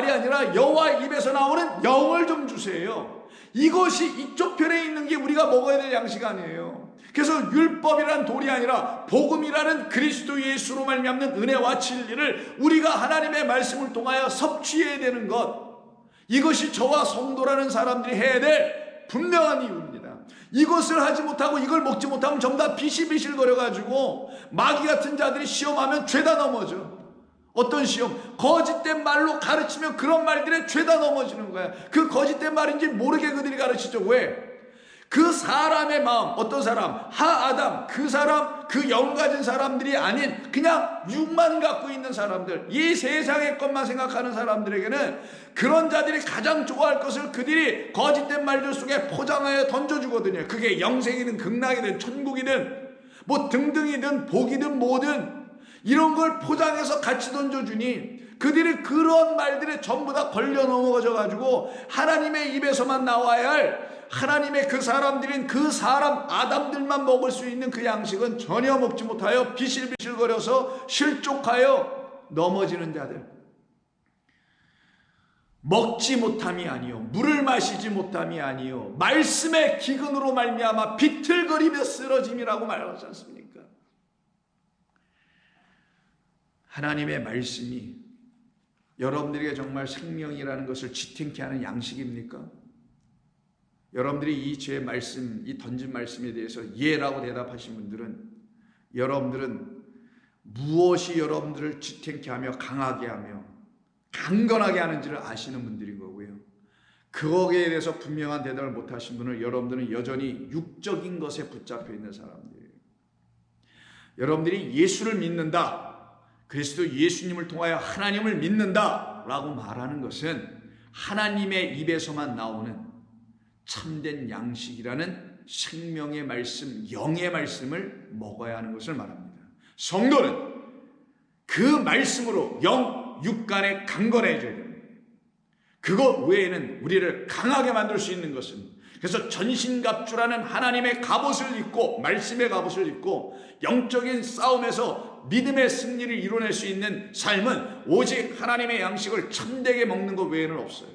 아니라 여호와의 입에서 나오는 영을 좀 주세요. 이것이 이쪽 편에 있는 게 우리가 먹어야 될 양식 아니에요. 그래서 율법이란 돌이 아니라 복음이라는 그리스도 예수로 말미암는 은혜와 진리를 우리가 하나님의 말씀을 통하여 섭취해야 되는 것, 이것이 저와 성도라는 사람들이 해야 될 분명한 이유입니다. 이것을 하지 못하고 이걸 먹지 못하면 전부 다 비실비실거려가지고 마귀 같은 자들이 시험하면 죄다 넘어져. 어떤 시험? 거짓된 말로 가르치면 그런 말들에 죄다 넘어지는 거야. 그 거짓된 말인지 모르게 그들이 가르치죠. 왜? 그 사람의 마음, 어떤 사람, 하아담, 그 사람, 그 영 가진 사람들이 아닌 그냥 육만 갖고 있는 사람들, 이 세상의 것만 생각하는 사람들에게는 그런 자들이 가장 좋아할 것을 그들이 거짓된 말들 속에 포장하여 던져주거든요. 그게 영생이든 극락이든 천국이든 뭐 등등이든 복이든 뭐든 이런 걸 포장해서 같이 던져주니 그들이 그런 말들에 전부 다 걸려 넘어져 가지고 하나님의 입에서만 나와야 할 하나님의 그 사람들인 그 사람 아담들만 먹을 수 있는 그 양식은 전혀 먹지 못하여 비실비실거려서 실족하여 넘어지는 자들, 먹지 못함이 아니요 물을 마시지 못함이 아니요 말씀의 기근으로 말미암아 비틀거리며 쓰러짐이라고 말하지 않습니까? 하나님의 말씀이 여러분들에게 정말 생명이라는 것을 지탱케 하는 양식입니까? 여러분들이 이 제 말씀, 이 던진 말씀에 대해서 예라고 대답하신 분들은 여러분들은 무엇이 여러분들을 지탱케 하며 강하게 하며 강건하게 하는지를 아시는 분들인 거고요. 그거에 대해서 분명한 대답을 못하신 분은 여러분들은 여전히 육적인 것에 붙잡혀 있는 사람들이에요. 여러분들이 예수를 믿는다, 그리스도 예수님을 통하여 하나님을 믿는다 라고 말하는 것은 하나님의 입에서만 나오는 참된 양식이라는 생명의 말씀, 영의 말씀을 먹어야 하는 것을 말합니다. 성도는 그 말씀으로 영, 육간에 강건해져야 됩니다. 그것 외에는 우리를 강하게 만들 수 있는 것은, 그래서 전신갑주라는 하나님의 갑옷을 입고 말씀의 갑옷을 입고 영적인 싸움에서 믿음의 승리를 이뤄낼 수 있는 삶은 오직 하나님의 양식을 참되게 먹는 것 외에는 없어요.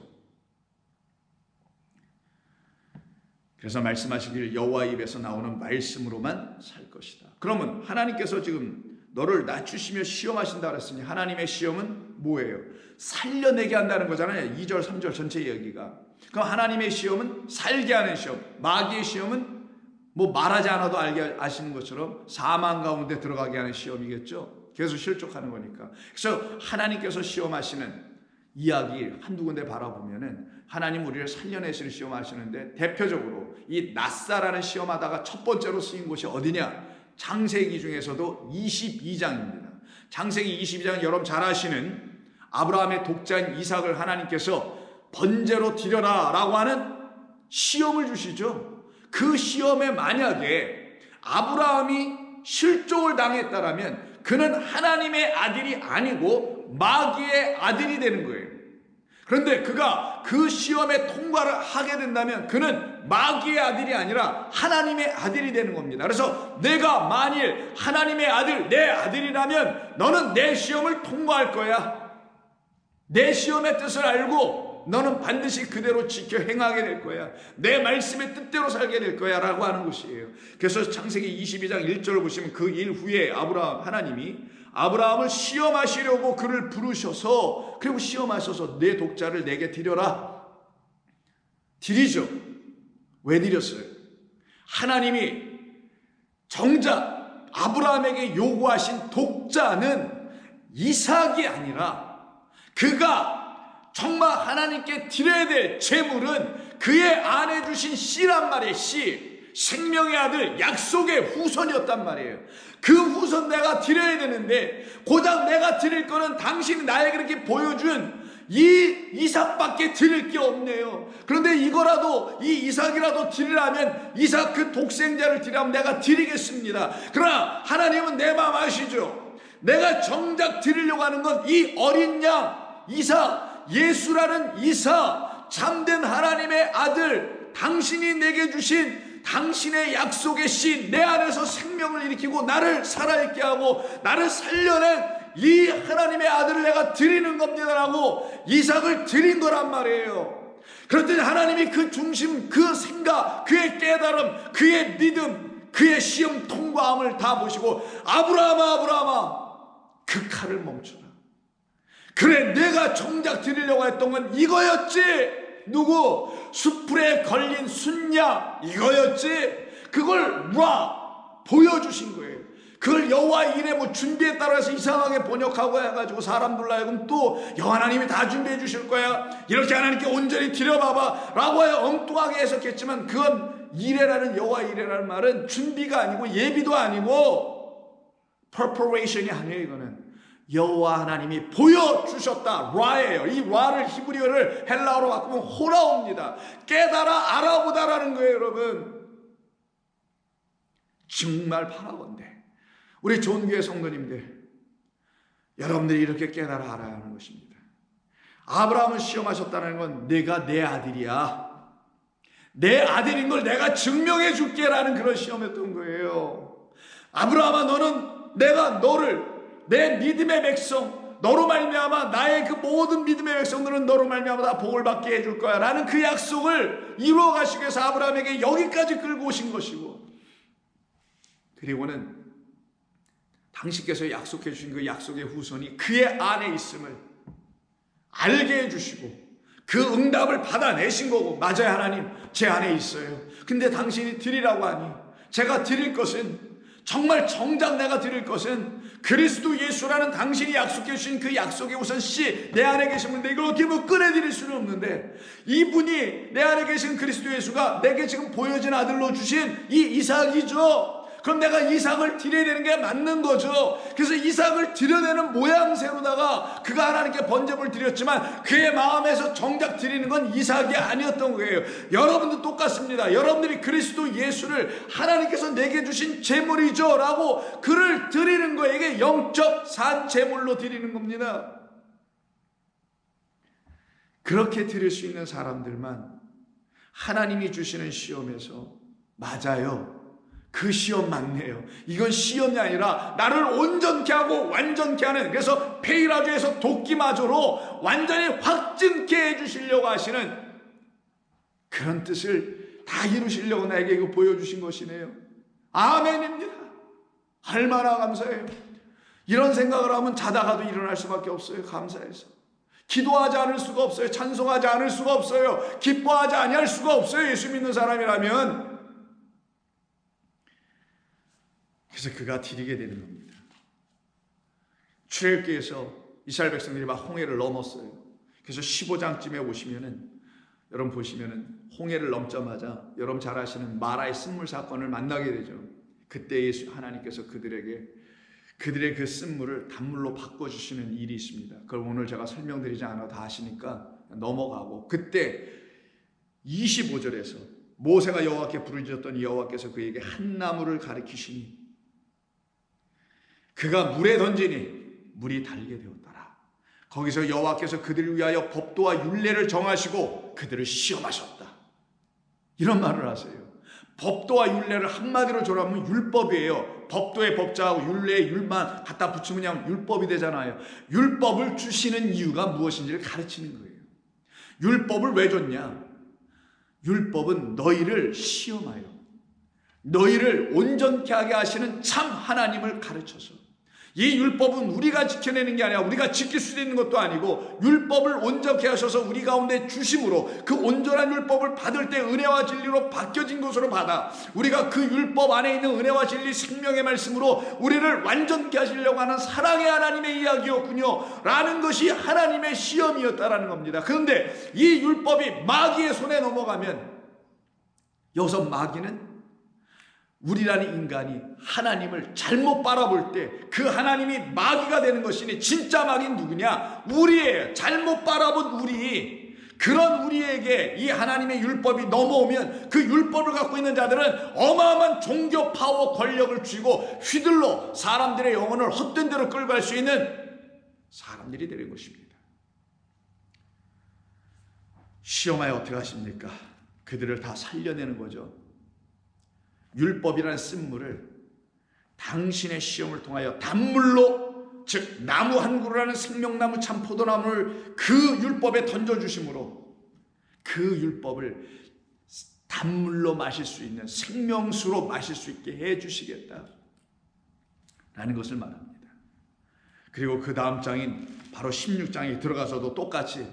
그래서 말씀하시길 여호와 입에서 나오는 말씀으로만 살 것이다. 그러면 하나님께서 지금 너를 낮추시며 시험하신다 그랬으니 하나님의 시험은 뭐예요? 살려내게 한다는 거잖아요. 2절 3절 전체 이야기가. 그럼 하나님의 시험은 살게 하는 시험, 마귀의 시험은 뭐 말하지 않아도 알게 아시는 것처럼 사망 가운데 들어가게 하는 시험이겠죠. 계속 실족하는 거니까. 그래서 하나님께서 시험하시는 이야기 한두 군데 바라보면은 하나님 우리를 살려내시는 시험하시는데 대표적으로 이 낫사라는 시험하다가 첫 번째로 쓰인 곳이 어디냐? 창세기 중에서도 22장입니다. 창세기 22장은 여러분 잘 아시는 아브라함의 독자인 이삭을 하나님께서 번제로 드려라 라고 하는 시험을 주시죠. 그 시험에 만약에 아브라함이 실족을 당했다라면 그는 하나님의 아들이 아니고 마귀의 아들이 되는 거예요. 그런데 그가 그 시험에 통과를 하게 된다면 그는 마귀의 아들이 아니라 하나님의 아들이 되는 겁니다. 그래서 내가 만일 하나님의 아들, 내 아들이라면 너는 내 시험을 통과할 거야. 내 시험의 뜻을 알고 너는 반드시 그대로 지켜 행하게 될 거야. 내 말씀의 뜻대로 살게 될 거야 라고 하는 것이에요. 그래서 창세기 22장 1절을 보시면 그 일 후에 하나님이 아브라함을 시험하시려고 그를 부르셔서, 그리고 시험하셔서 내 독자를 내게 드려라. 드리죠. 왜 드렸어요? 하나님이 정작 아브라함에게 요구하신 독자는 이삭이 아니라 그가 정말 하나님께 드려야 될 제물은 그의 아내 주신 씨란 말이에요. 씨, 생명의 아들, 약속의 후손이었단 말이에요. 그 후손 내가 드려야 되는데 고작 내가 드릴 거는 당신이 나에게 이렇게 보여준 이 이삭밖에 드릴 게 없네요. 그런데 이거라도, 이 이삭이라도 드리라면 이삭 그 독생자를 드리라면 내가 드리겠습니다. 그러나 하나님은 내 마음 아시죠? 내가 정작 드리려고 하는 건 이 어린 양 이삭, 예수라는 이삭, 참된 하나님의 아들, 당신이 내게 주신 당신의 약속의 씨, 내 안에서 생명을 일으키고 나를 살아있게 하고 나를 살려낸 이 하나님의 아들을 내가 드리는 겁니다라고 이삭을 드린 거란 말이에요. 그랬더니 하나님이 그 중심, 그 생각, 그의 깨달음, 그의 믿음, 그의 시험 통과함을 다 보시고 아브라함아, 아브라함아, 그 칼을 멈춰라. 그래, 내가 정작 드리려고 했던 건 이거였지. 누구? 숯불에 걸린 순양 이거였지. 그걸 보여주신 거예요. 그걸 여호와 이레 준비에 따라서 이상하게 번역하고 해가지고 사람들 하여금 또 하나님이 다 준비해 주실 거야, 이렇게 하나님께 온전히 드려봐봐 라고 하여 엉뚱하게 해석했지만, 그건 이레라는, 여호와 이레라는 말은 준비가 아니고 예비도 아니고 preparation이 아니에요. 이거는 여호와 하나님이 보여주셨다, 라예요. 이 라를 히브리어를 헬라어로 바꾸면 호라옵니다. 깨달아 알아보다라는 거예요. 여러분, 정말 바라건대 우리 좋은 교회 성도님들, 여러분들이 이렇게 깨달아 알아야 하는 것입니다. 아브라함을 시험하셨다는 건 내가 내 아들이야, 내 아들인 걸 내가 증명해 줄게 라는 그런 시험이었던 거예요. 아브라함아, 내가 너를 내 믿음의 백성, 너로 말미암아 나의 그 모든 믿음의 백성들은 너로 말미암아 다 복을 받게 해줄 거야 라는 그 약속을 이루어 가시기 위해서 아브라함에게 여기까지 끌고 오신 것이고, 그리고는 당신께서 약속해 주신 그 약속의 후손이 그의 안에 있음을 알게 해주시고 그 응답을 받아내신 거고, 맞아요, 하나님 제 안에 있어요. 근데 당신이 드리라고 하니, 제가 드릴 것은, 정말 정작 내가 드릴 것은 그리스도 예수라는 당신이 약속해 주신 그 약속의 우선 씨 내 안에 계신 분인데, 이걸 어떻게 꺼내드릴 수는 없는데, 이분이 내 안에 계신 그리스도 예수가 내게 지금 보여진 아들로 주신 이 이삭이죠. 그럼 내가 이삭을 드려야 되는 게 맞는 거죠. 그래서 이삭을 드려내는 모양새로다가 그가 하나님께 번제물 드렸지만 그의 마음에서 정작 드리는 건 이삭이 아니었던 거예요. 여러분도 똑같습니다. 여러분들이 그리스도 예수를 하나님께서 내게 주신 제물이죠 라고 그를 드리는 거에게 영적 산 제물로 드리는 겁니다. 그렇게 드릴 수 있는 사람들만 하나님이 주시는 시험에서, 맞아요, 그 시험 맞네요, 이건 시험이 아니라 나를 온전케 하고 완전케 하는, 그래서 페이라주에서 도끼마저로 완전히 확증케 해주시려고 하시는 그런 뜻을 다 이루시려고 나에게 이거 보여주신 것이네요. 아멘입니다. 얼마나 감사해요. 이런 생각을 하면 자다가도 일어날 수밖에 없어요. 감사해서 기도하지 않을 수가 없어요. 찬송하지 않을 수가 없어요. 기뻐하지 아니할 수가 없어요, 예수 믿는 사람이라면. 그래서 그가 드리게 되는 겁니다. 출애굽기에서 이스라엘 백성들이 막 홍해를 넘었어요. 그래서 15장쯤에 오시면은, 여러분 보시면은 홍해를 넘자마자 여러분 잘 아시는 마라의 쓴물 사건을 만나게 되죠. 그때 예수 하나님께서 그들의 그 쓴물을 단물로 바꿔주시는 일이 있습니다. 그걸 오늘 제가 설명드리지 않아도 다 아시니까 넘어가고, 그때 25절에서 모세가 여호와께 부르짖었더니 여호와께서 그에게 한 나무를 가리키시니 그가 물에 던지니 물이 달게 되었더라. 거기서 여호와께서 그들을 위하여 법도와 율례를 정하시고 그들을 시험하셨다, 이런 말을 하세요. 법도와 율례를 한마디로 조라면 율법이에요. 법도의 법자하고 율례의 율만 갖다 붙이면 율법이 되잖아요. 율법을 주시는 이유가 무엇인지를 가르치는 거예요. 율법을 왜 줬냐? 율법은 너희를 시험하여 너희를 온전케 하게 하시는 참 하나님을 가르쳐서, 이 율법은 우리가 지켜내는 게 아니라 우리가 지킬 수 있는 것도 아니고 율법을 온전케 하셔서 우리 가운데 주심으로 그 온전한 율법을 받을 때 은혜와 진리로 바뀌어진 것으로 받아 우리가 그 율법 안에 있는 은혜와 진리 생명의 말씀으로 우리를 완전케 하시려고 하는 사랑의 하나님의 이야기였군요 라는 것이 하나님의 시험이었다라는 겁니다. 그런데 이 율법이 마귀의 손에 넘어가면, 여기서 마귀는 우리라는 인간이 하나님을 잘못 바라볼 때 그 하나님이 마귀가 되는 것이니, 진짜 마귀는 누구냐? 우리예요. 잘못 바라본 우리. 그런 우리에게 이 하나님의 율법이 넘어오면 그 율법을 갖고 있는 자들은 어마어마한 종교 파워 권력을 쥐고 휘둘러 사람들의 영혼을 헛된 대로 끌고 갈 수 있는 사람들이 되는 것입니다. 시험하여 어떻게 하십니까? 그들을 다 살려내는 거죠. 율법이라는 쓴물을 당신의 시험을 통하여 단물로, 즉 나무 한 그루라는 생명나무 참 포도나무를 그 율법에 던져주심으로 그 율법을 단물로 마실 수 있는, 생명수로 마실 수 있게 해주시겠다 라는 것을 말합니다. 그리고 그 다음 장인 바로 16장에 들어가서도 똑같이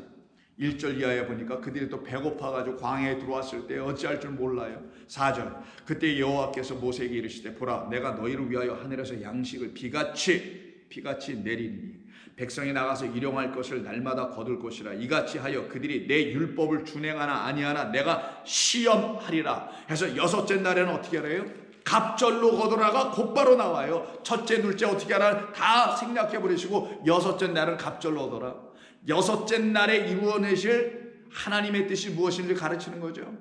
1절 이하에 보니까 그들이 또 배고파가지고 광야에 들어왔을 때 어찌할 줄 몰라요. 4절 그때 여호와께서 모세에게 이르시되 보라 내가 너희를 위하여 하늘에서 양식을 비같이 내리니 백성이 나가서 일용할 것을 날마다 거둘 것이라 이같이 하여 그들이 내 율법을 준행하나 아니하나 내가 시험하리라 해서 여섯째 날에는 어떻게 하래요? 갑절로 거두라가 곧바로 나와요. 첫째 둘째 어떻게 하나 다 생략해 버리시고 여섯째 날은 갑절로 얻어라. 여섯째 날에 이루어내실 하나님의 뜻이 무엇인지 가르치는 거죠.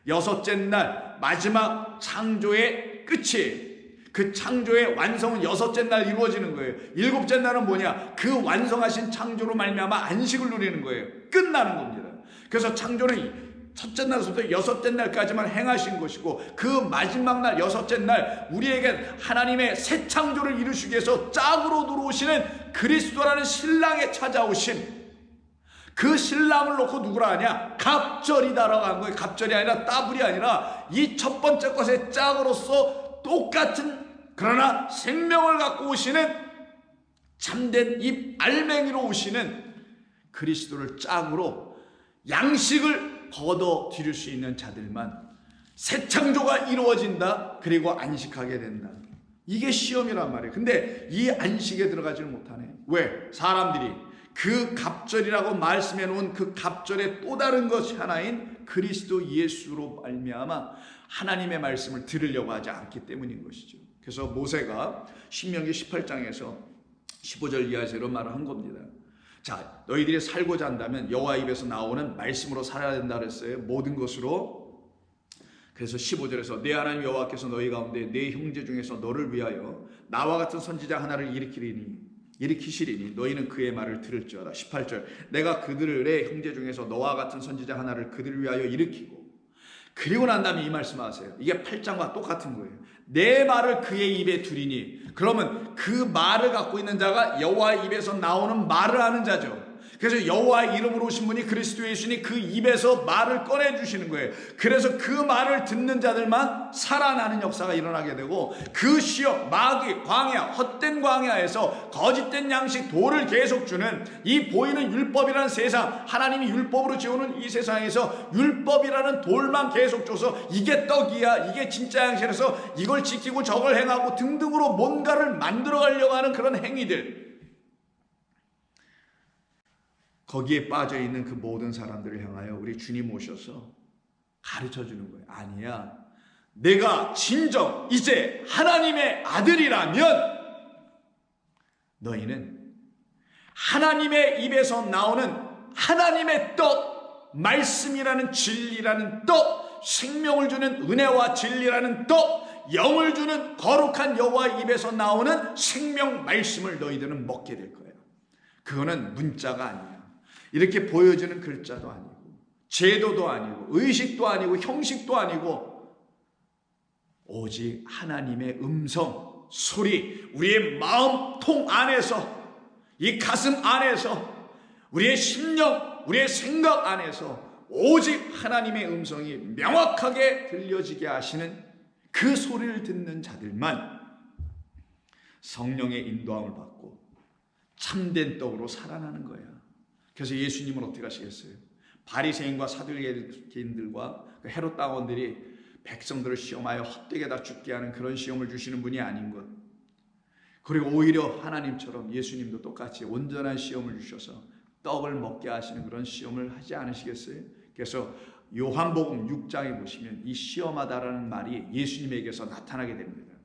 여섯째 날 마지막 창조의 끝이 그 창조의 완성은 여섯째 날 이루어지는 거예요. 일곱째 날은 뭐냐? 그 완성하신 창조로 말미암아 안식을 누리는 거예요. 끝나는 겁니다. 그래서 창조는 첫째 날부터 여섯째 날까지만 행하신 것이고 그 마지막 날 여섯째 날 우리에게 하나님의 새 창조를 이루시기 위해서 짝으로 들어오시는 그리스도라는 신랑에 찾아오신 그 신랑을 놓고 누구라 하냐? 갑절이다라고 한 거예요. 갑절이 아니라 따블이 아니라 이 첫 번째 것의 짝으로서 똑같은 그러나 생명을 갖고 오시는 참된 이 알맹이로 오시는 그리스도를 짝으로 양식을 거둬 드릴 수 있는 자들만 새 창조가 이루어진다. 그리고 안식하게 된다. 이게 시험이란 말이에요. 근데 이 안식에 들어가지를 못하네. 왜? 사람들이 그 갑절이라고 말씀해 놓은 그 갑절의 또 다른 것이 하나인 그리스도 예수로 말미암아 하나님의 말씀을 들으려고 하지 않기 때문인 것이죠. 그래서 모세가 신명기 18장에서 15절 이하에서 이런 말을 한 겁니다. 자, 너희들이 살고자 한다면 여호와 입에서 나오는 말씀으로 살아야 된다 그랬어요. 모든 것으로. 그래서 15절에서 내 하나님 여호와께서 너희 가운데 내 형제 중에서 너를 위하여 나와 같은 선지자 하나를 일으키시리니 너희는 그의 말을 들을지어다. 18절 내가 그들의 형제 중에서 너와 같은 선지자 하나를 그들을 위하여 일으키고 그리고 난 다음에 이 말씀하세요. 이게 8장과 똑같은 거예요. 내 말을 그의 입에 두리니 그러면 그 말을 갖고 있는 자가 여호와의 입에서 나오는 말을 하는 자죠. 그래서 여호와의 이름으로 오신 분이 그리스도 예수니 그 입에서 말을 꺼내주시는 거예요. 그래서 그 말을 듣는 자들만 살아나는 역사가 일어나게 되고 그 시험, 마귀, 광야, 헛된 광야에서 거짓된 양식, 돌을 계속 주는 이 보이는 율법이라는 세상, 하나님이 율법으로 지어오는 이 세상에서 율법이라는 돌만 계속 줘서 이게 떡이야, 이게 진짜 양식이라서 이걸 지키고 저걸 행하고 등등으로 뭔가를 만들어가려고 하는 그런 행위들, 거기에 빠져있는 그 모든 사람들을 향하여 우리 주님 오셔서 가르쳐주는 거예요. 아니야, 내가 진정 이제 하나님의 아들이라면 너희는 하나님의 입에서 나오는 하나님의 떡, 말씀이라는 진리라는 떡, 생명을 주는 은혜와 진리라는 떡, 영을 주는 거룩한 여호와의 입에서 나오는 생명 말씀을 너희들은 먹게 될 거예요. 그거는 문자가 아니야. 이렇게 보여지는 글자도 아니고 제도도 아니고 의식도 아니고 형식도 아니고 오직 하나님의 음성, 소리, 우리의 마음통 안에서, 이 가슴 안에서, 우리의 심령, 우리의 생각 안에서 오직 하나님의 음성이 명확하게 들려지게 하시는 그 소리를 듣는 자들만 성령의 인도함을 받고 참된 떡으로 살아나는 거야. 그래서 예수님은 어떻게 하시겠어요? 바리새인과 사두개인들과 헤롯 당원들이 백성들을 시험하여 헛되게 다 죽게 하는 그런 시험을 주시는 분이 아닌 것. 그리고 오히려 하나님처럼 예수님도 똑같이 온전한 시험을 주셔서 떡을 먹게 하시는 그런 시험을 하지 않으시겠어요? 그래서 요한복음 6장에 보시면 이 시험하다라는 말이 예수님에게서 나타나게 됩니다.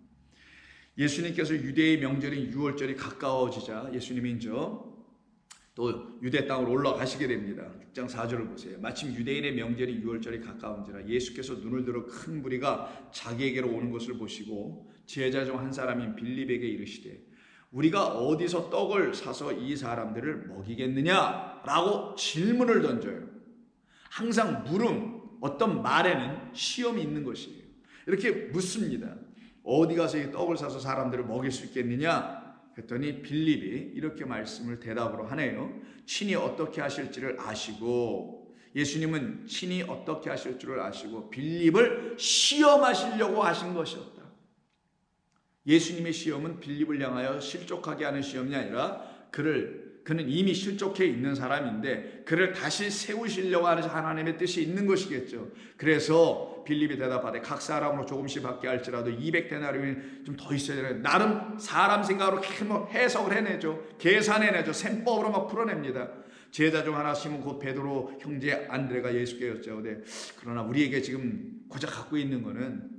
예수님께서 유대의 명절인 유월절이 가까워지자 예수님이죠, 또 유대 땅으로 올라가시게 됩니다. 6장 4절을 보세요. 마침 유대인의 명절인 유월절이 가까운지라 예수께서 눈을 들어 큰 무리가 자기에게로 오는 것을 보시고 제자 중 한 사람인 빌립에게 이르시되 우리가 어디서 떡을 사서 이 사람들을 먹이겠느냐라고 질문을 던져요. 항상 물음, 어떤 말에는 시험이 있는 것이에요. 이렇게 묻습니다. 어디 가서 이 떡을 사서 사람들을 먹일 수 있겠느냐? 했더니 빌립이 이렇게 말씀을 대답으로 하네요. 친히 어떻게 하실지를 아시고, 예수님은 친히 어떻게 하실 줄을 아시고 빌립을 시험하시려고 하신 것이었다. 예수님의 시험은 빌립을 향하여 실족하게 하는 시험이 아니라 그를 그는 이미 실족해 있는 사람인데 그를 다시 세우시려고 하는 하나님의 뜻이 있는 것이겠죠. 그래서 빌립이 대답하되 각 사람으로 조금씩 받게 할지라도 200데나리온이 좀 더 있어야 되는, 나름 사람 생각으로 해석을 해내죠. 계산해내죠. 셈법으로 막 풀어냅니다. 제자 중 하나 시몬 곧 베드로 형제 안드레가 예수께 여쭤오되 그러나 우리에게 지금 고작 갖고 있는 거는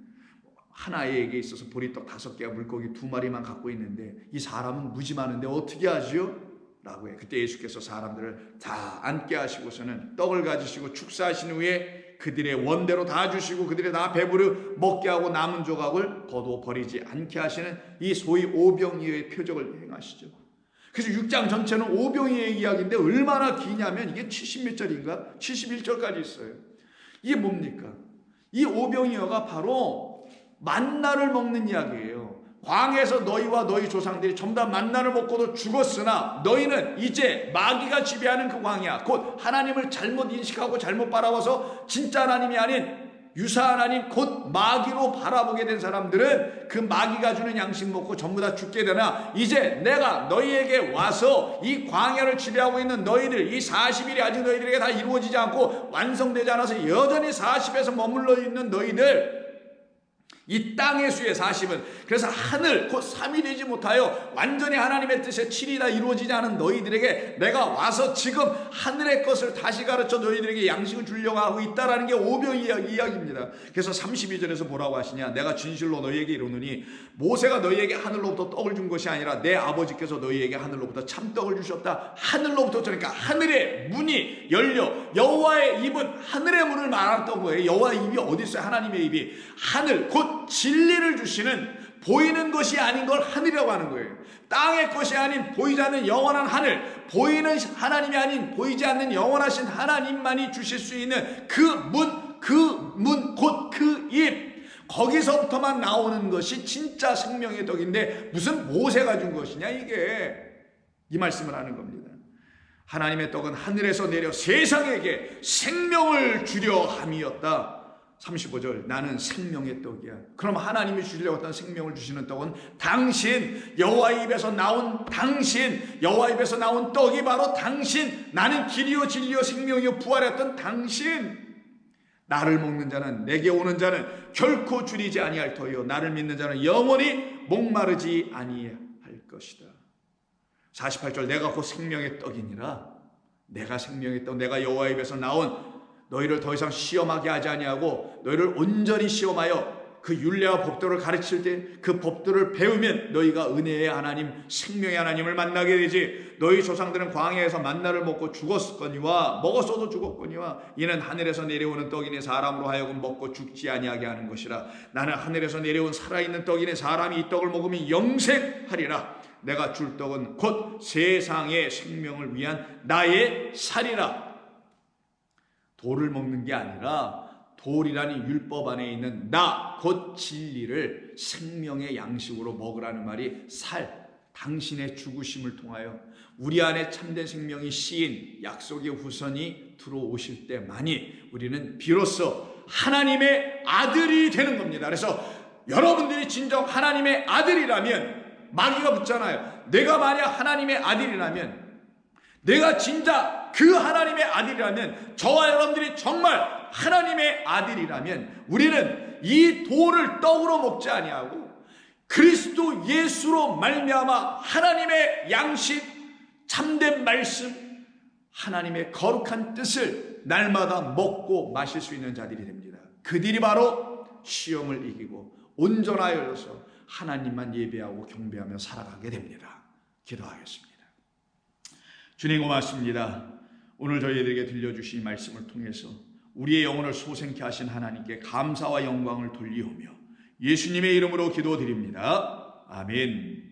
하나에게 있어서 보리떡 5개와 물고기 2마리만 갖고 있는데 이 사람은 무지 많은데 어떻게 하지요? 라고 해. 그때 예수께서 사람들을 다 앉게 하시고서는 떡을 가지시고 축사하신 후에 그들의 원대로 다 주시고 그들의 다 배부르 먹게 하고 남은 조각을 거두어 버리지 않게 하시는 이 소위 오병이어의 표적을 행하시죠. 그래서 6장 전체는 오병이어의 이야기인데 얼마나 기냐면 이게 70몇 절인가? 71절까지 있어요. 이게 뭡니까? 이 오병이어가 바로 만나를 먹는 이야기예요. 광야에서 너희와 너희 조상들이 전부 다 만나를 먹고도 죽었으나 너희는 이제 마귀가 지배하는 그 광야, 곧 하나님을 잘못 인식하고 잘못 바라봐서 진짜 하나님이 아닌 유사 하나님, 곧 마귀로 바라보게 된 사람들은 그 마귀가 주는 양식 먹고 전부 다 죽게 되나 이제 내가 너희에게 와서 이 광야를 지배하고 있는 너희들, 이 40일이 아직 너희들에게 다 이루어지지 않고 완성되지 않아서 여전히 40에서 머물러 있는 너희들, 이 땅의 수의 40은 그래서 하늘 곧 3이 되지 못하여 완전히 하나님의 뜻에 7이 다 이루어지지 않은 너희들에게 내가 와서 지금 하늘의 것을 다시 가르쳐 너희들에게 양식을 주려고 하고 있다라는 게 오병이어의 이야기입니다. 그래서 32절에서 뭐라고 하시냐, 내가 진실로 너희에게 이르노니 모세가 너희에게 하늘로부터 떡을 준 것이 아니라 내 아버지께서 너희에게 하늘로부터 참떡을 주셨다. 하늘로부터, 그러니까 하늘의 문이 열려 여호와의 입은 하늘의 문을 말했던 거예요. 여호와의 입이 어디 있어요? 하나님의 입이 하늘 곧 진리를 주시는, 보이는 것이 아닌 걸 하늘이라고 하는 거예요. 땅의 것이 아닌 보이지 않는 영원한 하늘, 보이는 하나님이 아닌 보이지 않는 영원하신 하나님만이 주실 수 있는 그 문 곧 그 입, 거기서부터만 나오는 것이 진짜 생명의 떡인데 무슨 모세가 준 것이냐, 이게 이 말씀을 하는 겁니다. 하나님의 떡은 하늘에서 내려 세상에게 생명을 주려 함이었다. 35절, 나는 생명의 떡이야. 그럼 하나님이 주시려고 했던 생명을 주시는 떡은 당신, 여호와의 입에서 나온 당신, 여호와의 입에서 나온 떡이 바로 당신, 나는 길이요 진리요 생명이요 부활했던 당신. 나를 먹는 자는, 내게 오는 자는 결코 줄이지 아니할 터이요 나를 믿는 자는 영원히 목마르지 아니할 것이다. 48절, 내가 곧 생명의 떡이니라. 내가 생명의 떡, 내가 여호와의 입에서 나온 너희를 더 이상 시험하게 하지 아니하고 너희를 온전히 시험하여 그 율례와 법도를 가르칠 때 그 법도를 배우면 너희가 은혜의 하나님, 생명의 하나님을 만나게 되지. 너희 조상들은 광야에서 만나를 먹고 죽었거니와 먹었어도 죽었거니와 이는 하늘에서 내려오는 떡이니 사람으로 하여금 먹고 죽지 아니하게 하는 것이라. 나는 하늘에서 내려온 살아있는 떡이니 사람이 이 떡을 먹으면 영생하리라. 내가 줄 떡은 곧 세상의 생명을 위한 나의 살이라. 돌을 먹는 게 아니라 돌이라는 율법 안에 있는 나, 곧 진리를 생명의 양식으로 먹으라는 말이 살, 당신의 죽으심을 통하여 우리 안에 참된 생명이 씌인 약속의 후손이 들어오실 때만이 우리는 비로소 하나님의 아들이 되는 겁니다. 그래서 여러분들이 진정 하나님의 아들이라면, 마귀가 묻잖아요. 내가 만약 하나님의 아들이라면, 내가 진짜 그 하나님의 아들이라면, 저와 여러분들이 정말 하나님의 아들이라면 우리는 이 돌을 떡으로 먹지 아니하고 그리스도 예수로 말미암아 하나님의 양식, 참된 말씀, 하나님의 거룩한 뜻을 날마다 먹고 마실 수 있는 자들이 됩니다. 그들이 바로 시험을 이기고 온전하여서 하나님만 예배하고 경배하며 살아가게 됩니다. 기도하겠습니다. 주님 고맙습니다. 오늘 저희들에게 들려주신 말씀을 통해서 우리의 영혼을 소생케 하신 하나님께 감사와 영광을 돌리오며 예수님의 이름으로 기도드립니다. 아멘.